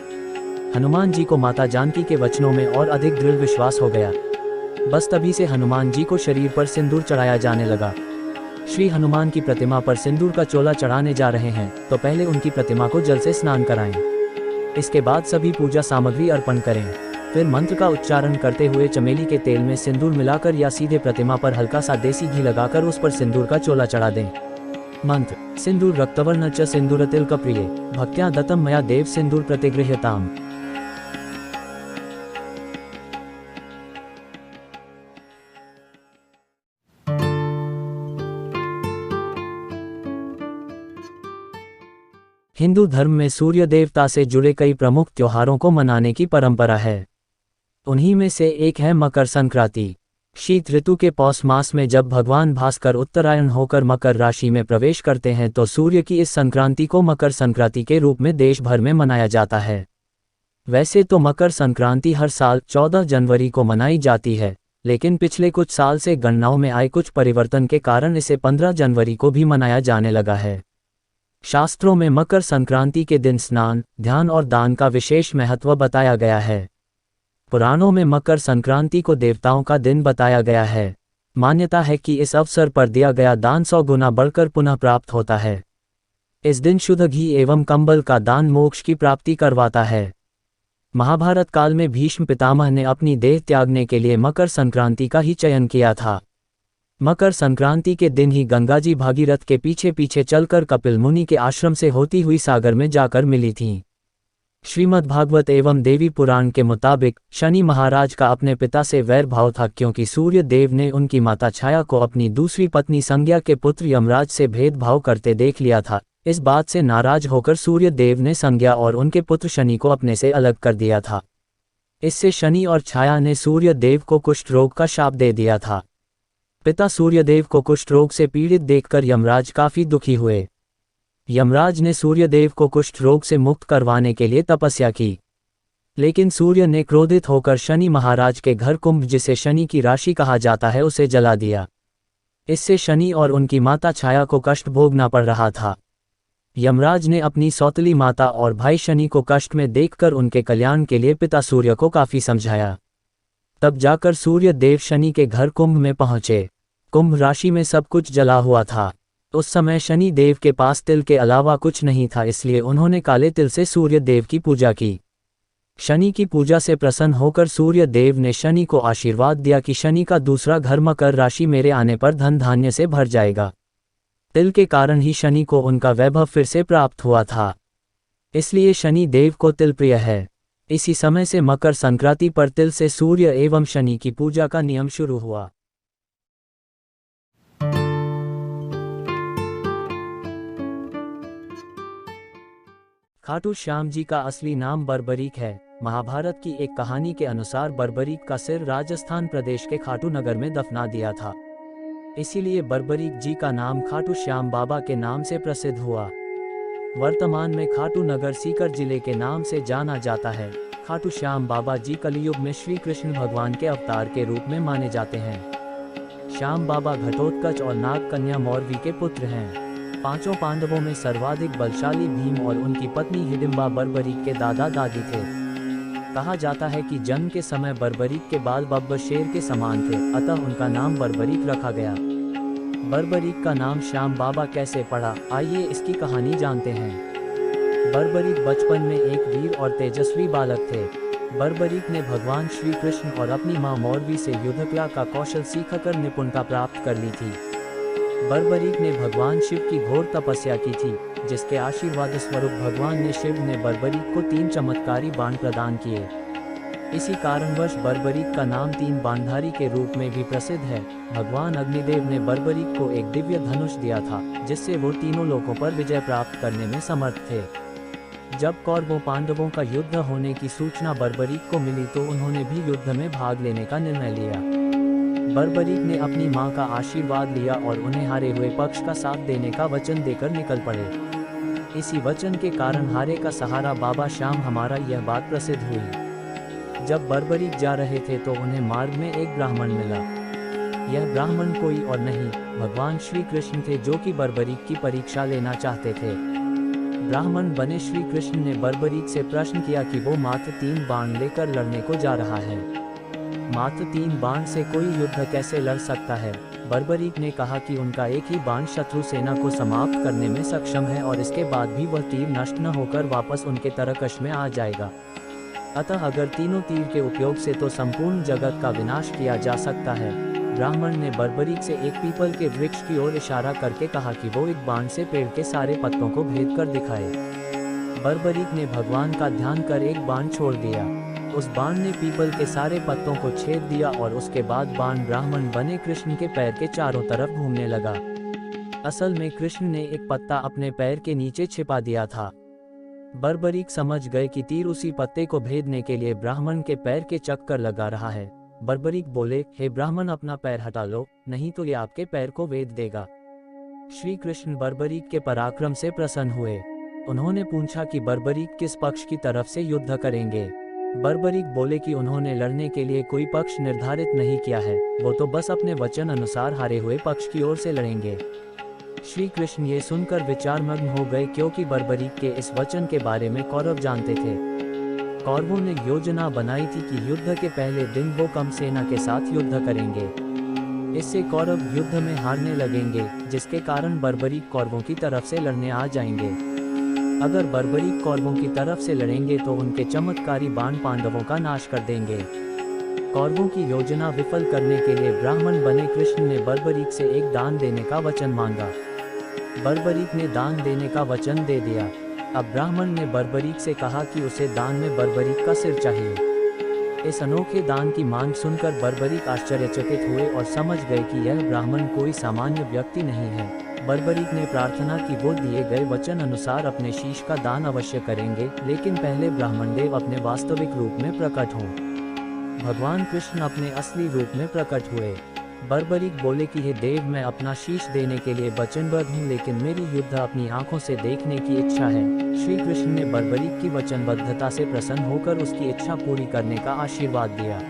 हनुमान जी को माता जानकी के वचनों में और अधिक दृढ़ विश्वास हो गया। बस तभी से हनुमान जी को शरीर पर सिंदूर चढ़ाया जाने लगा। श्री हनुमान की प्रतिमा पर सिंदूर का चोला चढ़ाने जा रहे हैं तो पहले उनकी प्रतिमा को जल से स्नान कराएं। इसके बाद सभी पूजा सामग्री अर्पण करें। फिर मंत्र का उच्चारण करते हुए चमेली के तेल में सिंदूर मिलाकर या सीधे प्रतिमा पर हल्का सा देसी घी लगाकर उस पर सिंदूर का चोला चढ़ा दें। मंत्र: सिंदूर रक्तवर्ण च सिंदूर तिलक प्रिय भक्त्या दत्तम मया देव सिंदूर प्रतिगृह्यताम्। हिंदू धर्म में सूर्य देवता से जुड़े कई प्रमुख त्योहारों को मनाने की परंपरा है। उन्हीं में से एक है मकर संक्रांति। शीत ऋतु के पौष मास में जब भगवान भास्कर उत्तरायण होकर मकर राशि में प्रवेश करते हैं तो सूर्य की इस संक्रांति को मकर संक्रांति के रूप में देश भर में मनाया जाता है। वैसे तो मकर संक्रांति हर साल 14 जनवरी को मनाई जाती है, लेकिन पिछले कुछ साल से गणनाओं में आए कुछ परिवर्तन के कारण इसे 15 जनवरी को भी मनाया जाने लगा है। शास्त्रों में मकर संक्रांति के दिन स्नान, ध्यान और दान का विशेष महत्व बताया गया है। पुराणों में मकर संक्रांति को देवताओं का दिन बताया गया है। मान्यता है कि इस अवसर पर दिया गया दान 100 गुना बढ़कर पुनः प्राप्त होता है। इस दिन शुद्ध घी एवं कंबल का दान मोक्ष की प्राप्ति करवाता है। महाभारत काल में भीष्म पितामह ने अपनी देह त्यागने के लिए मकर संक्रांति का ही चयन किया था। मकर संक्रांति के दिन ही गंगा जी भागीरथ के पीछे पीछे चलकर कपिल मुनि के आश्रम से होती हुई सागर में जाकर मिली थीं। श्रीमद् भागवत एवं देवी पुराण के मुताबिक शनि महाराज का अपने पिता से वैर भाव था, क्योंकि सूर्य देव ने उनकी माता छाया को अपनी दूसरी पत्नी संज्ञा के पुत्र यमराज से भेदभाव करते देख लिया था। इस बात से नाराज होकर सूर्य देव ने संज्ञा और उनके पुत्र शनि को अपने से अलग कर दिया था। इससे शनि और छाया ने सूर्य देव को कुष्ठ रोग का शाप दे दिया था। पिता सूर्यदेव को कुष्ठ रोग से पीड़ित देखकर यमराज काफी दुखी हुए। यमराज ने सूर्यदेव को कुष्ठ रोग से मुक्त करवाने के लिए तपस्या की, लेकिन सूर्य ने क्रोधित होकर शनि महाराज के घर कुंभ, जिसे शनि की राशि कहा जाता है, उसे जला दिया। इससे शनि और उनकी माता छाया को कष्ट भोगना पड़ रहा था। यमराज ने अपनी सौतेली माता और भाई शनि को कष्ट में देखकर उनके कल्याण के लिए पिता सूर्य को काफी समझाया। तब जाकर सूर्य देव शनि के घर कुंभ में पहुंचे। कुंभ राशि में सब कुछ जला हुआ था। उस समय शनि देव के पास तिल के अलावा कुछ नहीं था, इसलिए उन्होंने काले तिल से सूर्य देव की पूजा की। शनि की पूजा से प्रसन्न होकर सूर्य देव ने शनि को आशीर्वाद दिया कि शनि का दूसरा घर मकर राशि मेरे आने पर धन धान्य से भर जाएगा। तिल के कारण ही शनि को उनका वैभव फिर से प्राप्त हुआ था, इसलिए शनि देव को तिल प्रिय है। इसी समय से मकर संक्रांति पर तिल से सूर्य एवं शनि की पूजा का नियम शुरू हुआ। खाटू श्याम जी का असली नाम बर्बरीक है। महाभारत की एक कहानी के अनुसार बर्बरीक का सिर राजस्थान प्रदेश के खाटू नगर में दफना दिया था, इसीलिए बर्बरीक जी का नाम खाटू श्याम बाबा के नाम से प्रसिद्ध हुआ। वर्तमान में खाटू नगर सीकर जिले के नाम से जाना जाता है। खाटू श्याम बाबा जी कलयुग में श्री कृष्ण भगवान के अवतार के रूप में माने जाते हैं। श्याम बाबा घटोत्कच और नाग कन्या मौरवी के पुत्र हैं। पांचों पांडवों में सर्वाधिक बलशाली भीम और उनकी पत्नी हिडिंबा बर्बरीक के दादा दादी थे। कहा जाता है कि जन्म के समय बर्बरीक के बाल बब्बर शेर के समान थे, अतः उनका नाम बर्बरीक रखा गया। बर्बरीक का नाम श्याम बाबा कैसे पड़ा, आइए इसकी कहानी जानते हैं। बर्बरीक बचपन में एक वीर और तेजस्वी बालक थे। बर्बरीक ने भगवान श्री कृष्ण और अपनी मां मौरवी से युद्धकला का कौशल सीखकर निपुणता प्राप्त कर ली थी। बर्बरीक ने भगवान शिव की घोर तपस्या की थी, जिसके आशीर्वाद स्वरूप भगवान ने शिव ने बर्बरीक को 3 चमत्कारी बाण प्रदान किए। इसी कारणवश बर्बरीक का नाम 3 बाणधारी के रूप में भी प्रसिद्ध है। भगवान अग्निदेव ने बर्बरीक को एक दिव्य धनुष दिया था, जिससे वो तीनों लोकों पर विजय प्राप्त करने में समर्थ थे। जब कौरवों पांडवों का युद्ध होने की सूचना बर्बरीक को मिली तो उन्होंने भी युद्ध में भाग लेने का निर्णय लिया। बर्बरीक ने अपनी मां का आशीर्वाद लिया और उन्हें हारे हुए पक्ष का साथ देने का वचन देकर निकल पड़े। इसी वचन के कारण हारे का सहारा बाबा श्याम हमारा यह बात प्रसिद्ध हुई। जब बर्बरीक जा रहे थे तो उन्हें मार्ग में एक ब्राह्मण मिला। यह ब्राह्मण कोई और नहीं, भगवान श्री कृष्ण थे, जो कि बर्बरीक की परीक्षा लेना चाहते थे। ब्राह्मण बने श्री कृष्ण ने बर्बरीक से प्रश्न किया कि वो मात्र 3 बाण लेकर लड़ने को जा रहा है। मात्र 3 बाण से कोई युद्ध कैसे लड़ सकता है? बर्बरीक ने कहा कि उनका एक ही बाण शत्रु सेना को समाप्त करने में सक्षम है और इसके बाद भी वह तीर नष्ट न होकर वापस उनके तरकश में आ जाएगा। अतः अगर तीनों तीर के उपयोग से तो संपूर्ण जगत का विनाश किया जा सकता है। ब्राह्मण ने बर्बरीक से एक पीपल के वृक्ष की ओर इशारा करके कहा कि वो एक बाण से पेड़ के सारे पत्तों को भेद कर दिखाए। बर्बरीक ने भगवान का ध्यान कर एक बाण छोड़ दिया। उस बाण ने पीपल के सारे पत्तों को छेद दिया और उसके बाद बाण ब्राह्मण बने कृष्ण के पैर के चारों तरफ घूमने लगा। असल में कृष्ण ने एक पत्ता अपने पैर के नीचे छिपा दिया था। बर्बरीक समझ गए कि तीर उसी पत्ते को भेदने के लिए ब्राह्मण के पैर के चक्कर लगा रहा है। बर्बरीक बोले, हे ब्राह्मण, अपना पैर हटा लो, नहीं तो ये आपके पैर को वेद देगा। श्री कृष्ण बर्बरीक के पराक्रम से प्रसन्न हुए। उन्होंने पूछा कि बर्बरीक किस पक्ष की तरफ से युद्ध करेंगे। बर्बरीक बोले कि उन्होंने लड़ने के लिए कोई पक्ष निर्धारित नहीं किया है, वो तो बस अपने वचन अनुसार हारे हुए पक्ष की ओर से लड़ेंगे। श्री कृष्ण ये सुनकर विचारमग्न हो गए, क्योंकि बर्बरीक के इस वचन के बारे में कौरव जानते थे। कौरवों ने योजना बनाई थी कि युद्ध के पहले दिन वो कम सेना के साथ युद्ध करेंगे। इससे कौरव युद्ध में हारने लगेंगे, जिसके कारण बर्बरीक कौरवों की तरफ से लड़ने आ जाएंगे। अगर बर्बरीक कौरवों की तरफ से लड़ेंगे तो उनके चमत्कारी बाण पांडवों का नाश कर देंगे। कौरवों की योजना विफल करने के लिए ब्राह्मण बने कृष्ण ने बर्बरीक से एक दान देने का वचन मांगा। बर्बरीक ने दान देने का वचन दे दिया। अब ब्राह्मण ने बर्बरीक से कहा कि उसे दान में बर्बरीक का सिर चाहिए। इस अनोखे दान की मांग सुनकर बर्बरीक आश्चर्यचकित हुए और समझ गए कि यह ब्राह्मण कोई सामान्य व्यक्ति नहीं है। बर्बरीक ने प्रार्थना की वो दिए गए वचन अनुसार अपने शीश का दान अवश्य करेंगे, लेकिन पहले ब्राह्मण देव अपने वास्तविक रूप में प्रकट हों। भगवान कृष्ण अपने असली रूप में प्रकट हुए। बर्बरीक बोले कि हे देव, मैं अपना शीश देने के लिए वचनबद्ध हूँ, लेकिन मेरी युद्ध अपनी आंखों से देखने की इच्छा है। श्री कृष्ण ने बर्बरीक की वचनबद्धता से प्रसन्न होकर उसकी इच्छा पूरी करने का आशीर्वाद दिया।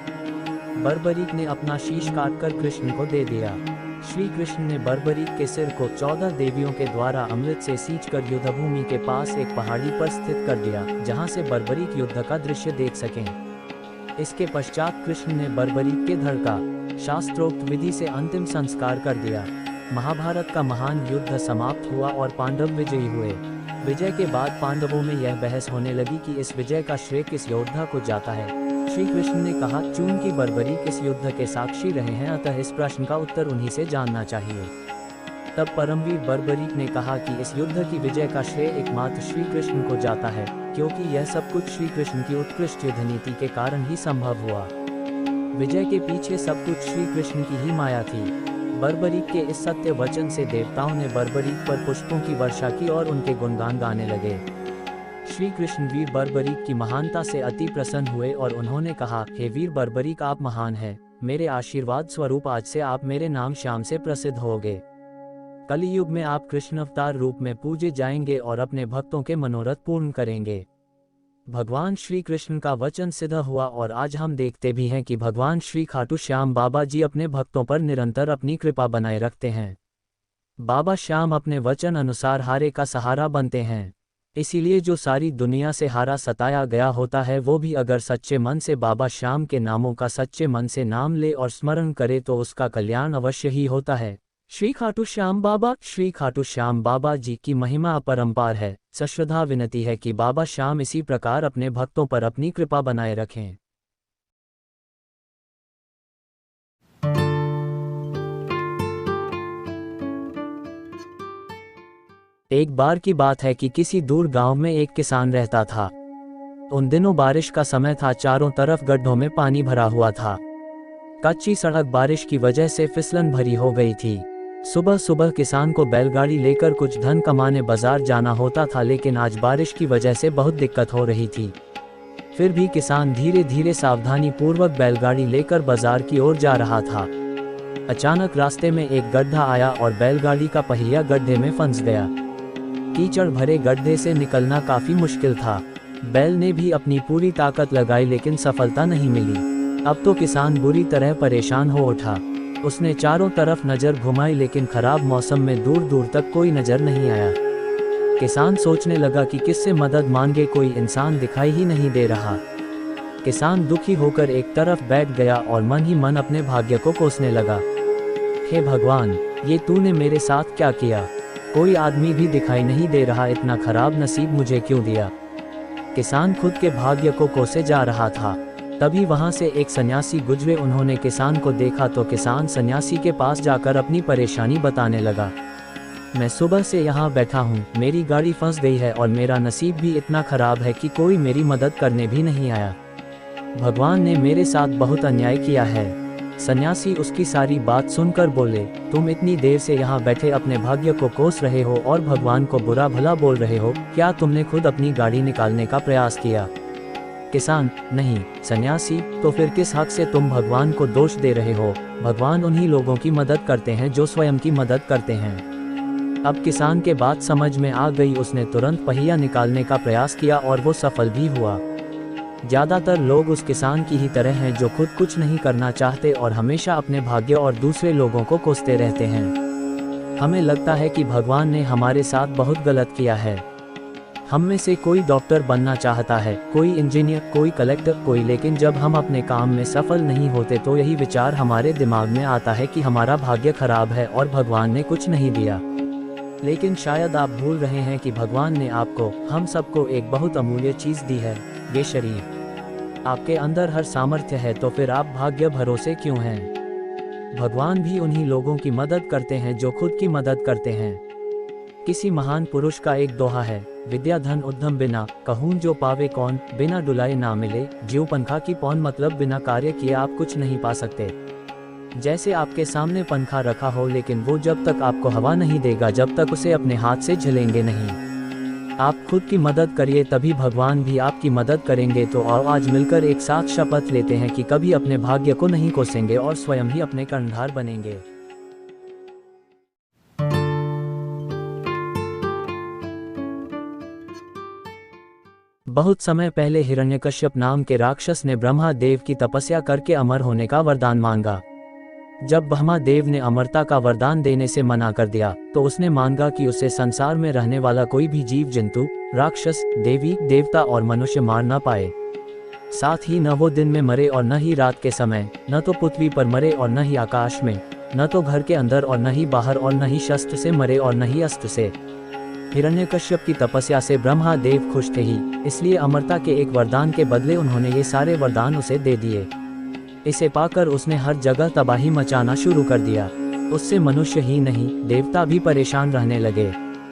बर्बरीक ने अपना शीश काटकर कृष्ण को दे दिया। श्री कृष्ण ने बर्बरीक के सिर को 14 देवियों के द्वारा अमृत से सींचकर युद्धभूमि के पास एक पहाड़ी पर स्थित कर दिया, जहाँ से बर्बरीक युद्ध का दृश्य देख सकें। इसके पश्चात कृष्ण ने बर्बरीक के धड़ का शास्त्रोक्त विधि से अंतिम संस्कार कर दिया। महाभारत का महान युद्ध समाप्त हुआ और पांडव विजयी हुए। विजय के बाद पांडवों में यह बहस होने लगी कि इस विजय का श्रेय किस योद्धा को जाता है। श्री कृष्ण ने कहा, चूंकि बर्बरीक इस युद्ध के साक्षी रहे हैं, अतः इस प्रश्न का उत्तर उन्हीं से जानना चाहिए। तब परमवीर बर्बरीक ने कहा कि इस युद्ध की विजय का श्रेय एकमात्र श्री कृष्ण को जाता है, क्योंकि यह सब कुछ श्री कृष्ण की उत्कृष्ट युद्ध नीति के कारण ही संभव हुआ। विजय के पीछे सब कुछ श्री कृष्ण की ही माया थी। बर्बरीक के इस सत्य वचन से देवताओं ने बर्बरीक पर पुष्पों की वर्षा की और उनके गुणगान गाने लगे। श्री कृष्ण वीर बर्बरीक की महानता से अति प्रसन्न हुए और उन्होंने कहा, हे वीर बर्बरीक, आप महान हैं। मेरे आशीर्वाद स्वरूप आज से आप मेरे नाम श्याम से प्रसिद्ध होगे। कलियुग में आप कृष्ण अवतार रूप में पूजे जाएंगे और अपने भक्तों के मनोरथ पूर्ण करेंगे। भगवान श्री कृष्ण का वचन सिद्ध हुआ और आज हम देखते भी हैं कि भगवान श्री खाटू श्याम बाबा जी अपने भक्तों पर निरंतर अपनी कृपा बनाए रखते हैं। बाबा श्याम अपने वचन अनुसार हारे का सहारा बनते हैं। इसीलिए जो सारी दुनिया से हारा सताया गया होता है, वो भी अगर सच्चे मन से बाबा श्याम के नामों का सच्चे मन से नाम ले और स्मरण करे तो उसका कल्याण अवश्य ही होता है। श्री खाटू श्याम बाबा, श्री खाटू श्याम बाबा जी की महिमा अपरंपार है। सश्रद्धा विनती है कि बाबा श्याम इसी प्रकार अपने भक्तों पर अपनी कृपा बनाए रखें। एक बार की बात है कि किसी दूर गांव में एक किसान रहता था। उन दिनों बारिश का समय था, चारों तरफ गड्ढों में पानी भरा हुआ था। कच्ची सड़क बारिश की वजह से फिसलन भरी हो गई थी। सुबह सुबह किसान को बैलगाड़ी लेकर कुछ धन कमाने बाजार जाना होता था, लेकिन आज बारिश की वजह से बहुत दिक्कत हो रही थी। फिर भी किसान धीरे धीरे सावधानी पूर्वक बैलगाड़ी लेकर बाजार की ओर जा रहा था। अचानक रास्ते में एक गड्ढा आया और बैलगाड़ी का पहिया गड्ढे में फंस गया। कीचड़ भरे गड्ढे से निकलना काफी मुश्किल था। बैल ने भी अपनी पूरी ताकत लगाई, लेकिन सफलता नहीं मिली। अब तो किसान बुरी तरह परेशान हो उठा। उसने चारों तरफ नजर घुमाई, लेकिन खराब मौसम में दूर दूर तक कोई नजर नहीं आया। किसान सोचने लगा कि किससे मदद मांगे, कोई इंसान दिखाई ही नहीं दे रहा। किसान दुखी होकर एक तरफ बैठ गया और मन ही मन अपने भाग्य को कोसने लगा। हे भगवान, ये तूने मेरे साथ क्या किया? कोई आदमी भी दिखाई नहीं दे रहा, इतना खराब नसीब मुझे क्यों दिया? किसान खुद के भाग्य को कोसे जा रहा था। तभी वहां से एक सन्यासी गुजरे। उन्होंने किसान को देखा तो किसान सन्यासी के पास जाकर अपनी परेशानी बताने लगा। मैं सुबह से यहाँ बैठा हूँ, मेरी गाड़ी फंस गई है और मेरा नसीब भी इतना खराब है कि कोई मेरी मदद करने भी नहीं आया। भगवान ने मेरे साथ बहुत अन्याय किया है। सन्यासी उसकी सारी बात सुनकर बोले, तुम इतनी देर से यहाँ बैठे अपने भाग्य को कोस रहे हो और भगवान को बुरा भला बोल रहे हो। क्या तुमने खुद अपनी गाड़ी निकालने का प्रयास किया? किसान नहीं, सन्यासी, तो फिर किस हक से तुम भगवान को दोष दे रहे हो? भगवान उन्हीं लोगों की मदद करते हैं जो स्वयं की मदद करते हैं। अब किसान के बात समझ में आ गई। उसने तुरंत पहिया निकालने का प्रयास किया और वो सफल भी हुआ। ज़्यादातर लोग उस किसान की ही तरह हैं जो खुद कुछ नहीं करना चाहते और हमेशा अपने भाग्य और दूसरे लोगों को कोसते रहते हैं। हमें लगता है कि भगवान ने हमारे साथ बहुत गलत किया है। हम में से कोई डॉक्टर बनना चाहता है, कोई इंजीनियर, कोई कलेक्टर, कोई, लेकिन जब हम अपने काम में सफल नहीं होते तो यही विचार हमारे दिमाग में आता है कि हमारा भाग्य खराब है और भगवान ने कुछ नहीं दिया। लेकिन शायद आप भूल रहे हैं कि भगवान ने आपको, हम सबको एक बहुत अमूल्य चीज़ दी है, ये शरीर। आपके अंदर हर सामर्थ्य है, तो फिर आप भाग्य भरोसे क्यों हैं? भगवान भी उन्हीं लोगों की मदद करते हैं जो खुद की मदद करते हैं। किसी महान पुरुष का एक दोहा है, विद्या धन उद्यम बिना कहूँ जो पावे कौन, बिना डुलाए ना मिले जीव पंखा की पौन। मतलब बिना कार्य किए आप कुछ नहीं पा सकते। जैसे आपके सामने पंखा रखा हो, लेकिन वो जब तक आपको हवा नहीं देगा, जब तक उसे अपने हाथ से झेलेंगे नहीं। आप खुद की मदद करिए, तभी भगवान भी आपकी मदद करेंगे। तो आओ आज मिलकर एक साथ शपथ लेते हैं कि कभी अपने भाग्य को नहीं कोसेंगे और स्वयं ही अपने कर्णधार बनेंगे। बहुत समय पहले हिरण्यकश्यप नाम के राक्षस ने ब्रह्मा देव की तपस्या करके अमर होने का वरदान मांगा। जब ब्रह्मा देव ने अमरता का वरदान देने से मना कर दिया, तो उसने मांगा कि उसे संसार में रहने वाला कोई भी जीव जंतु, राक्षस, देवी देवता और मनुष्य मार न पाए। साथ ही न वो दिन में मरे और न ही रात के समय, न तो पृथ्वी पर मरे और न ही आकाश में, न तो घर के अंदर और न ही बाहर, और न ही शस्त्र से मरे और न ही अस्त्र से। हिरण्यकश्यप की तपस्या से ब्रह्मा देव खुश थे ही, इसलिए अमरता के एक वरदान के बदले उन्होंने ये सारे वरदान उसे दे दिए। इसे पाकर उसने हर जगह तबाही मचाना शुरू कर दिया। उससे मनुष्य ही नहीं, देवता भी परेशान रहने लगे।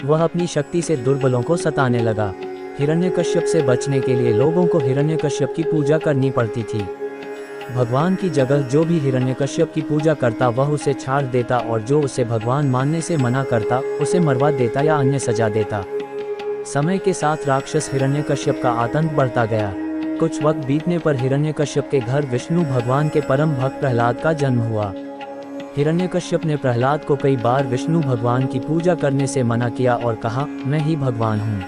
वह अपनी शक्ति से दुर्बलों को सताने लगा। हिरण्यकश्यप से बचने के लिए लोगों को हिरण्यकश्यप की पूजा करनी पड़ती थी। भगवान की जगह जो भी हिरण्यकश्यप की पूजा करता वह उसे छाड़ देता, और जो उसे भगवान मानने से मना करता उसे मरवा देता या अन्य सजा देता। समय के साथ राक्षस हिरण्यकश्यप का आतंक बढ़ता गया। कुछ वक्त बीतने पर हिरण्यकश्यप के घर विष्णु भगवान के परम भक्त प्रहलाद का जन्म हुआ। हिरण्यकश्यप ने प्रहलाद को कई बार विष्णु भगवान की पूजा करने से मना किया और कहा, मैं ही भगवान हूँ,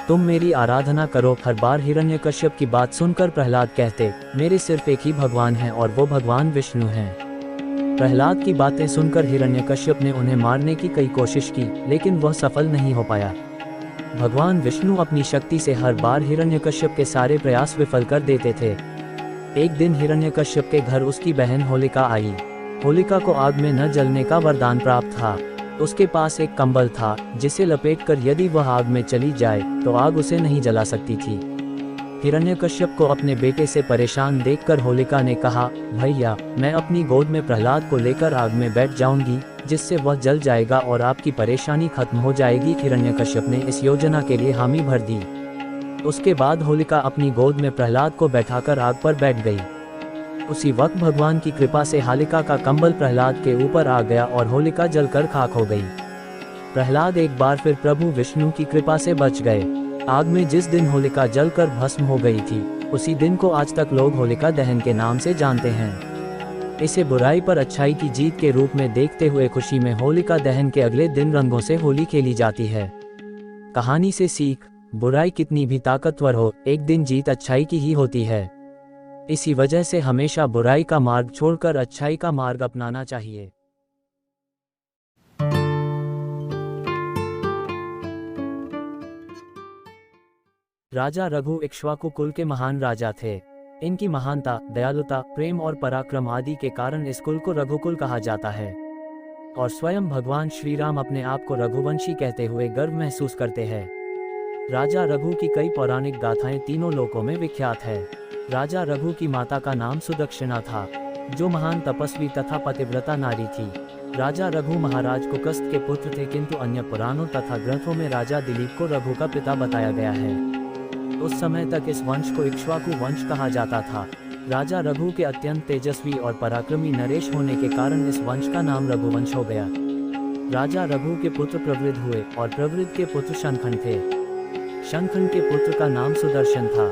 तुम मेरी आराधना करो। हर बार हिरण्यकश्यप की बात सुनकर प्रहलाद कहते, मेरे सिर्फ एक ही भगवान है और वो भगवान विष्णु हैं। प्रहलाद की बातें सुनकर हिरण्यकश्यप ने उन्हें मारने की कई कोशिश की, लेकिन वह सफल नहीं हो पाया। भगवान विष्णु अपनी शक्ति से हर बार हिरण्यकश्यप के सारे प्रयास विफल कर देते थे। एक दिन हिरण्यकश्यप के घर उसकी बहन होलिका आई। होलिका को आग में न जलने का वरदान प्राप्त था। उसके पास एक कंबल था जिसे लपेटकर यदि वह आग में चली जाए तो आग उसे नहीं जला सकती थी। हिरण्यकश्यप को अपने बेटे से परेशान देखकर होलिका ने कहा, भैया, मैं अपनी गोद में प्रहलाद को लेकर आग में बैठ जाऊंगी, जिससे वह जल जाएगा और आपकी परेशानी खत्म हो जाएगी। हिरण्यकश्यप ने इस योजना के लिए हामी भर दी। उसके बाद होलिका अपनी गोद में प्रहलाद को बैठाकर आग पर बैठ गई। उसी वक्त भगवान की कृपा से होलिका का कंबल प्रहलाद के ऊपर आ गया और होलिका जलकर खाक हो गई। प्रहलाद एक बार फिर प्रभु विष्णु की कृपा से बच गए। आग में जिस दिन होलिका जलकर भस्म हो गई थी, उसी दिन को आज तक लोग होलिका दहन के नाम से जानते हैं। इसे बुराई पर अच्छाई की जीत के रूप में देखते हुए खुशी में होलिका दहन के अगले दिन रंगों से होली खेली जाती है। कहानी से सीख, बुराई कितनी भी ताकतवर हो, एक दिन जीत अच्छाई की ही होती है। इसी वजह से हमेशा बुराई का मार्ग छोड़कर अच्छाई का मार्ग अपनाना चाहिए। राजा रघु इक्ष्वाकु कुल के महान राजा थे। इनकी महानता, दयालुता, प्रेम और पराक्रम आदि के कारण इस कुल को रघुकुल कहा जाता है। और स्वयं भगवान श्री राम अपने आप को रघुवंशी कहते हुए गर्व महसूस करते हैं। राजा रघु की कई पौराणिक गाथाएं तीनों लोकों में विख्यात है। राजा रघु की माता का नाम सुदक्षिणा था, जो महान तपस्वी तथा पतिव्रता नारी थी। राजा रघु महाराज कुकस्त के पुत्र थे, किंतु अन्य पुराणों तथा ग्रंथों में राजा दिलीप को रघु का पिता बताया गया है। उस समय तक इस वंश को इक्ष्वाकु वंश कहा जाता था। राजा रघु के अत्यंत तेजस्वी और पराक्रमी नरेश होने के कारण इस वंश का नाम रघुवंश हो गया। राजा रघु के पुत्र प्रवृद्ध हुए और प्रवृद्ध के पुत्र शंखन थे। शंखन के पुत्र का नाम सुदर्शन था।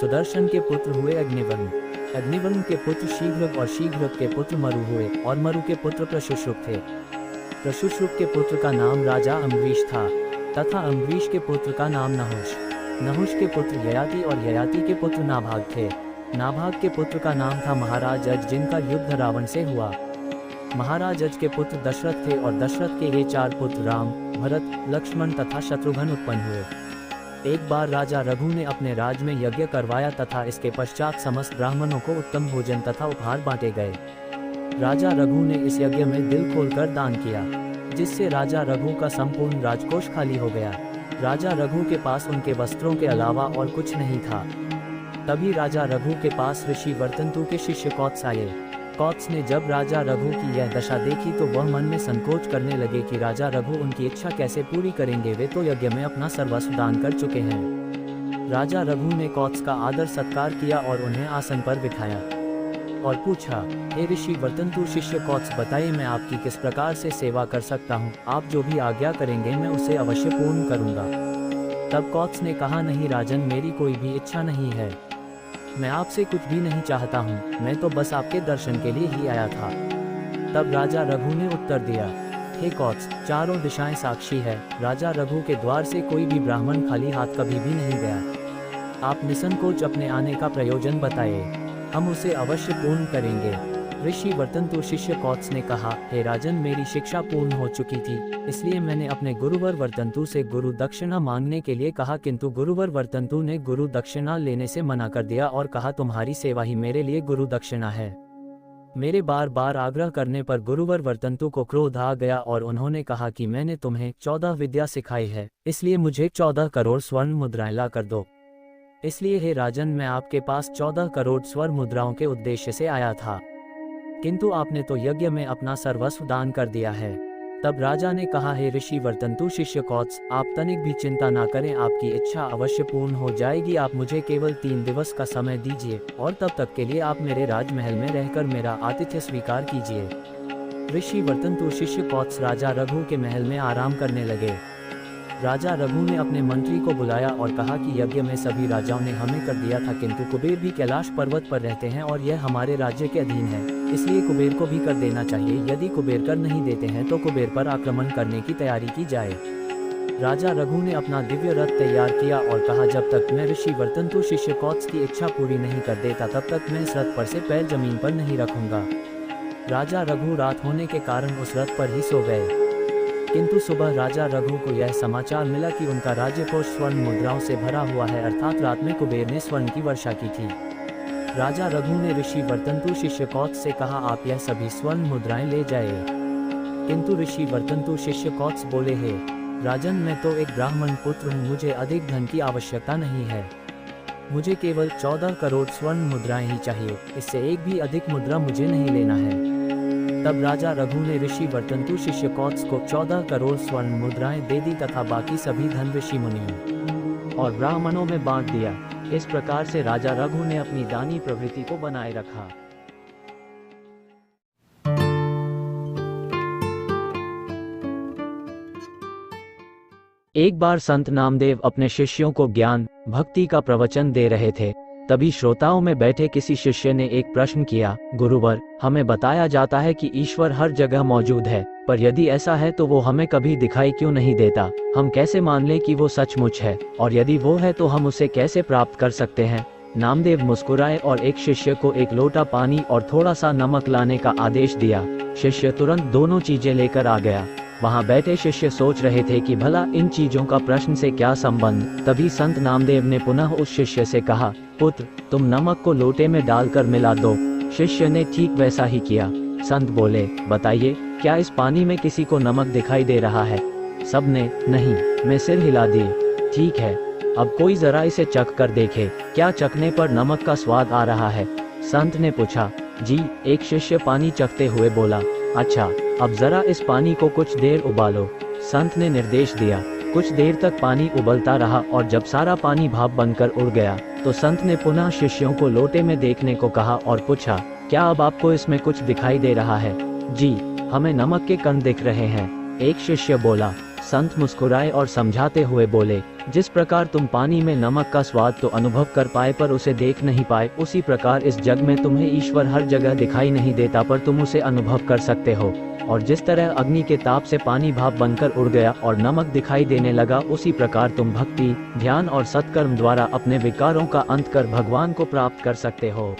सुदर्शन के पुत्र हुए अग्निवर्ण, अग्निवर्ण के पुत्र शीघ्रक और शीघ्रक के पुत्र मरु हुए और मरु के पुत्र प्रशुश्रुक थे। प्रशुश्रुक के पुत्र का नाम राजा अम्बरीश था तथा अम्बरीश के पुत्र का नाम नहुष, नहुष के पुत्र ययाति और ययाति के पुत्र नाभाग थे। नाभाग के पुत्र का नाम था महाराज अज, जिनका युद्ध रावण से हुआ। महाराज अज के पुत्र दशरथ थे और दशरथ के ये 4 पुत्र राम, भरत, लक्ष्मण तथा शत्रुघ्न उत्पन्न हुए। एक बार राजा रघु ने अपने राज में यज्ञ करवाया तथा इसके पश्चात समस्त ब्राह्मणों को उत्तम भोजन तथा उपहार बांटे गए। राजा रघु ने इस यज्ञ में दिल खोलकर दान किया, जिससे राजा रघु का संपूर्ण राजकोष खाली हो गया। राजा रघु के पास उनके वस्त्रों के अलावा और कुछ नहीं था। तभी राजा रघु के पास ऋषि वर्तंतु के शिष्य कौत्स आए। कौत्स ने जब राजा रघु की यह दशा देखी तो वह मन में संकोच करने लगे कि राजा रघु उनकी इच्छा कैसे पूरी करेंगे, वे तो यज्ञ में अपना सर्वस्व दान कर चुके हैं। राजा रघु ने कौत्स का आदर सत्कार किया और उन्हें आसन पर बिठाया और पूछा, हे ऋषि वर्तंतु शिष्य कौत्स, बताइए मैं आपकी किस प्रकार से सेवा कर सकता हूँ। आप जो भी आज्ञा करेंगे मैं उसे अवश्य पूर्ण करूँगा। तब कौत्स ने कहा, नहीं राजन, मेरी कोई भी इच्छा नहीं है, मैं आपसे कुछ भी नहीं चाहता हूँ, मैं तो बस आपके दर्शन के लिए ही आया था। तब राजा रघु ने उत्तर दिया, हे कौत्स, चारों दिशाएं साक्षी है, राजा रघु के द्वार से कोई भी ब्राह्मण खाली हाथ कभी भी नहीं गया। आप निसंकोच अपने आने का प्रयोजन बताइए, हम उसे अवश्य पूर्ण करेंगे। ऋषि वर्तंतु शिष्य कौत्स ने कहा, हे राजन, मेरी शिक्षा पूर्ण हो चुकी थी, इसलिए मैंने अपने गुरुवर वर्तंतु से गुरु दक्षिणा मांगने के लिए कहा, किंतु गुरुवर वर्तंतु ने गुरु दक्षिणा लेने से मना कर दिया और कहा, तुम्हारी सेवा ही मेरे लिए गुरु दक्षिणा है। मेरे बार बार आग्रह करने पर गुरुवर वर्तंतु को क्रोध आ गया और उन्होंने कहा कि मैंने तुम्हें 14 विद्या सिखाई है, इसलिए मुझे 14 करोड़ स्वर्ण मुद्राएं ला कर दो। इसलिए हे राजन, मैं आपके पास 14 करोड़ स्वर्ण मुद्राओं के उद्देश्य से आया था, किंतु आपने तो यज्ञ में अपना सर्वस्व दान कर दिया है। तब राजा ने कहा, हे ऋषि वर्तंतु शिष्य कौत्स, आप तनिक भी चिंता ना करें, आपकी इच्छा अवश्य पूर्ण हो जाएगी। आप मुझे केवल 3 दिवस का समय दीजिए और तब तक के लिए आप मेरे राजमहल में रहकर मेरा आतिथ्य स्वीकार कीजिए। ऋषि वर्तंतु शिष्य कौत्स राजा रघु के महल में आराम करने लगे। राजा रघु ने अपने मंत्री को बुलाया और कहा कि यज्ञ में सभी राजाओं ने हमें कर दिया था, किंतु कुबेर भी कैलाश पर्वत पर रहते हैं और यह हमारे राज्य के अधीन है, इसलिए कुबेर को भी कर देना चाहिए। यदि कुबेर कर नहीं देते हैं तो कुबेर पर आक्रमण करने की तैयारी की जाए। राजा रघु ने अपना दिव्य रथ तैयार किया और कहा, जब तक मैं ऋषि वर्तंतु शिष्य कौत्स की इच्छा पूरी नहीं कर देता तब तक मैं इस रथ पर से पैर जमीन पर नहीं रखूंगा। राजा रघु रात होने के कारण उस रथ पर ही सो गए, किंतु सुबह राजा रघु को यह समाचार मिला कि उनका राज्यकोष स्वर्ण मुद्राओं से भरा हुआ है, अर्थात रात में कुबेर ने स्वर्ण की वर्षा की थी। राजा रघु ने ऋषि वर्तंतु शिष्य कौत्स से कहा, आप यह सभी स्वर्ण मुद्राएं ले जाइए। किंतु ऋषि वर्तंतु शिष्य कौत्स बोले, हे राजन, मैं तो एक ब्राह्मण पुत्र हूँ, मुझे अधिक धन की आवश्यकता नहीं है, मुझे केवल 14 करोड़ स्वर्ण मुद्राएं ही चाहिए, इससे एक भी अधिक मुद्रा मुझे नहीं लेना है। तब राजा रघु ने ऋषि वर्तंतु शिष्य कौत्स को 14 करोड़ स्वर्ण मुद्राएं दे दी तथा बाकी सभी धन ऋषि मुनियों और ब्राह्मणों में बांट दिया। इस प्रकार से राजा रघु ने अपनी दानी प्रवृत्ति को बनाए रखा। एक बार संत नामदेव अपने शिष्यों को ज्ञान भक्ति का प्रवचन दे रहे थे। तभी श्रोताओं में बैठे किसी शिष्य ने एक प्रश्न किया, गुरुवर, हमें बताया जाता है कि ईश्वर हर जगह मौजूद है, पर यदि ऐसा है तो वो हमें कभी दिखाई क्यों नहीं देता? हम कैसे मान लें कि वो सचमुच है, और यदि वो है तो हम उसे कैसे प्राप्त कर सकते हैं? नामदेव मुस्कुराए और एक शिष्य को एक लोटा पानी और थोड़ा सा नमक लाने का आदेश दिया। शिष्य तुरंत दोनों चीजें लेकर आ गया। वहाँ बैठे शिष्य सोच रहे थे कि भला इन चीजों का प्रश्न से क्या संबंध। तभी संत नामदेव ने पुनः उस शिष्य से कहा, पुत्र, तुम नमक को लोटे में डालकर मिला दो। शिष्य ने ठीक वैसा ही किया। संत बोले, बताइए, क्या इस पानी में किसी को नमक दिखाई दे रहा है? सबने नहीं में सिर हिला दिए। ठीक है, अब कोई जरा इसे चख कर देखे, क्या चखने पर नमक का स्वाद आ रहा है? संत ने पूछा। जी, एक शिष्य पानी चखते हुए बोला। अच्छा, अब जरा इस पानी को कुछ देर उबालो। संत ने निर्देश दिया। कुछ देर तक पानी उबलता रहा और जब सारा पानी भाप बनकर उड़ गया तो संत ने पुनः शिष्यों को लोटे में देखने को कहा और पूछा, क्या अब आपको इसमें कुछ दिखाई दे रहा है? जी, हमें नमक के कण दिख रहे हैं। एक शिष्य बोला। संत मुस्कुराए और समझाते हुए बोले, जिस प्रकार तुम पानी में नमक का स्वाद तो अनुभव कर पाए पर उसे देख नहीं पाए, उसी प्रकार इस जग में तुम्हें ईश्वर हर जगह दिखाई नहीं देता पर तुम उसे अनुभव कर सकते हो। और जिस तरह अग्नि के ताप से पानी भाप बनकर उड़ गया और नमक दिखाई देने लगा, उसी प्रकार तुम भक्ति, ध्यान और सत्कर्म द्वारा अपने विकारों का अंत कर भगवान को प्राप्त कर सकते हो।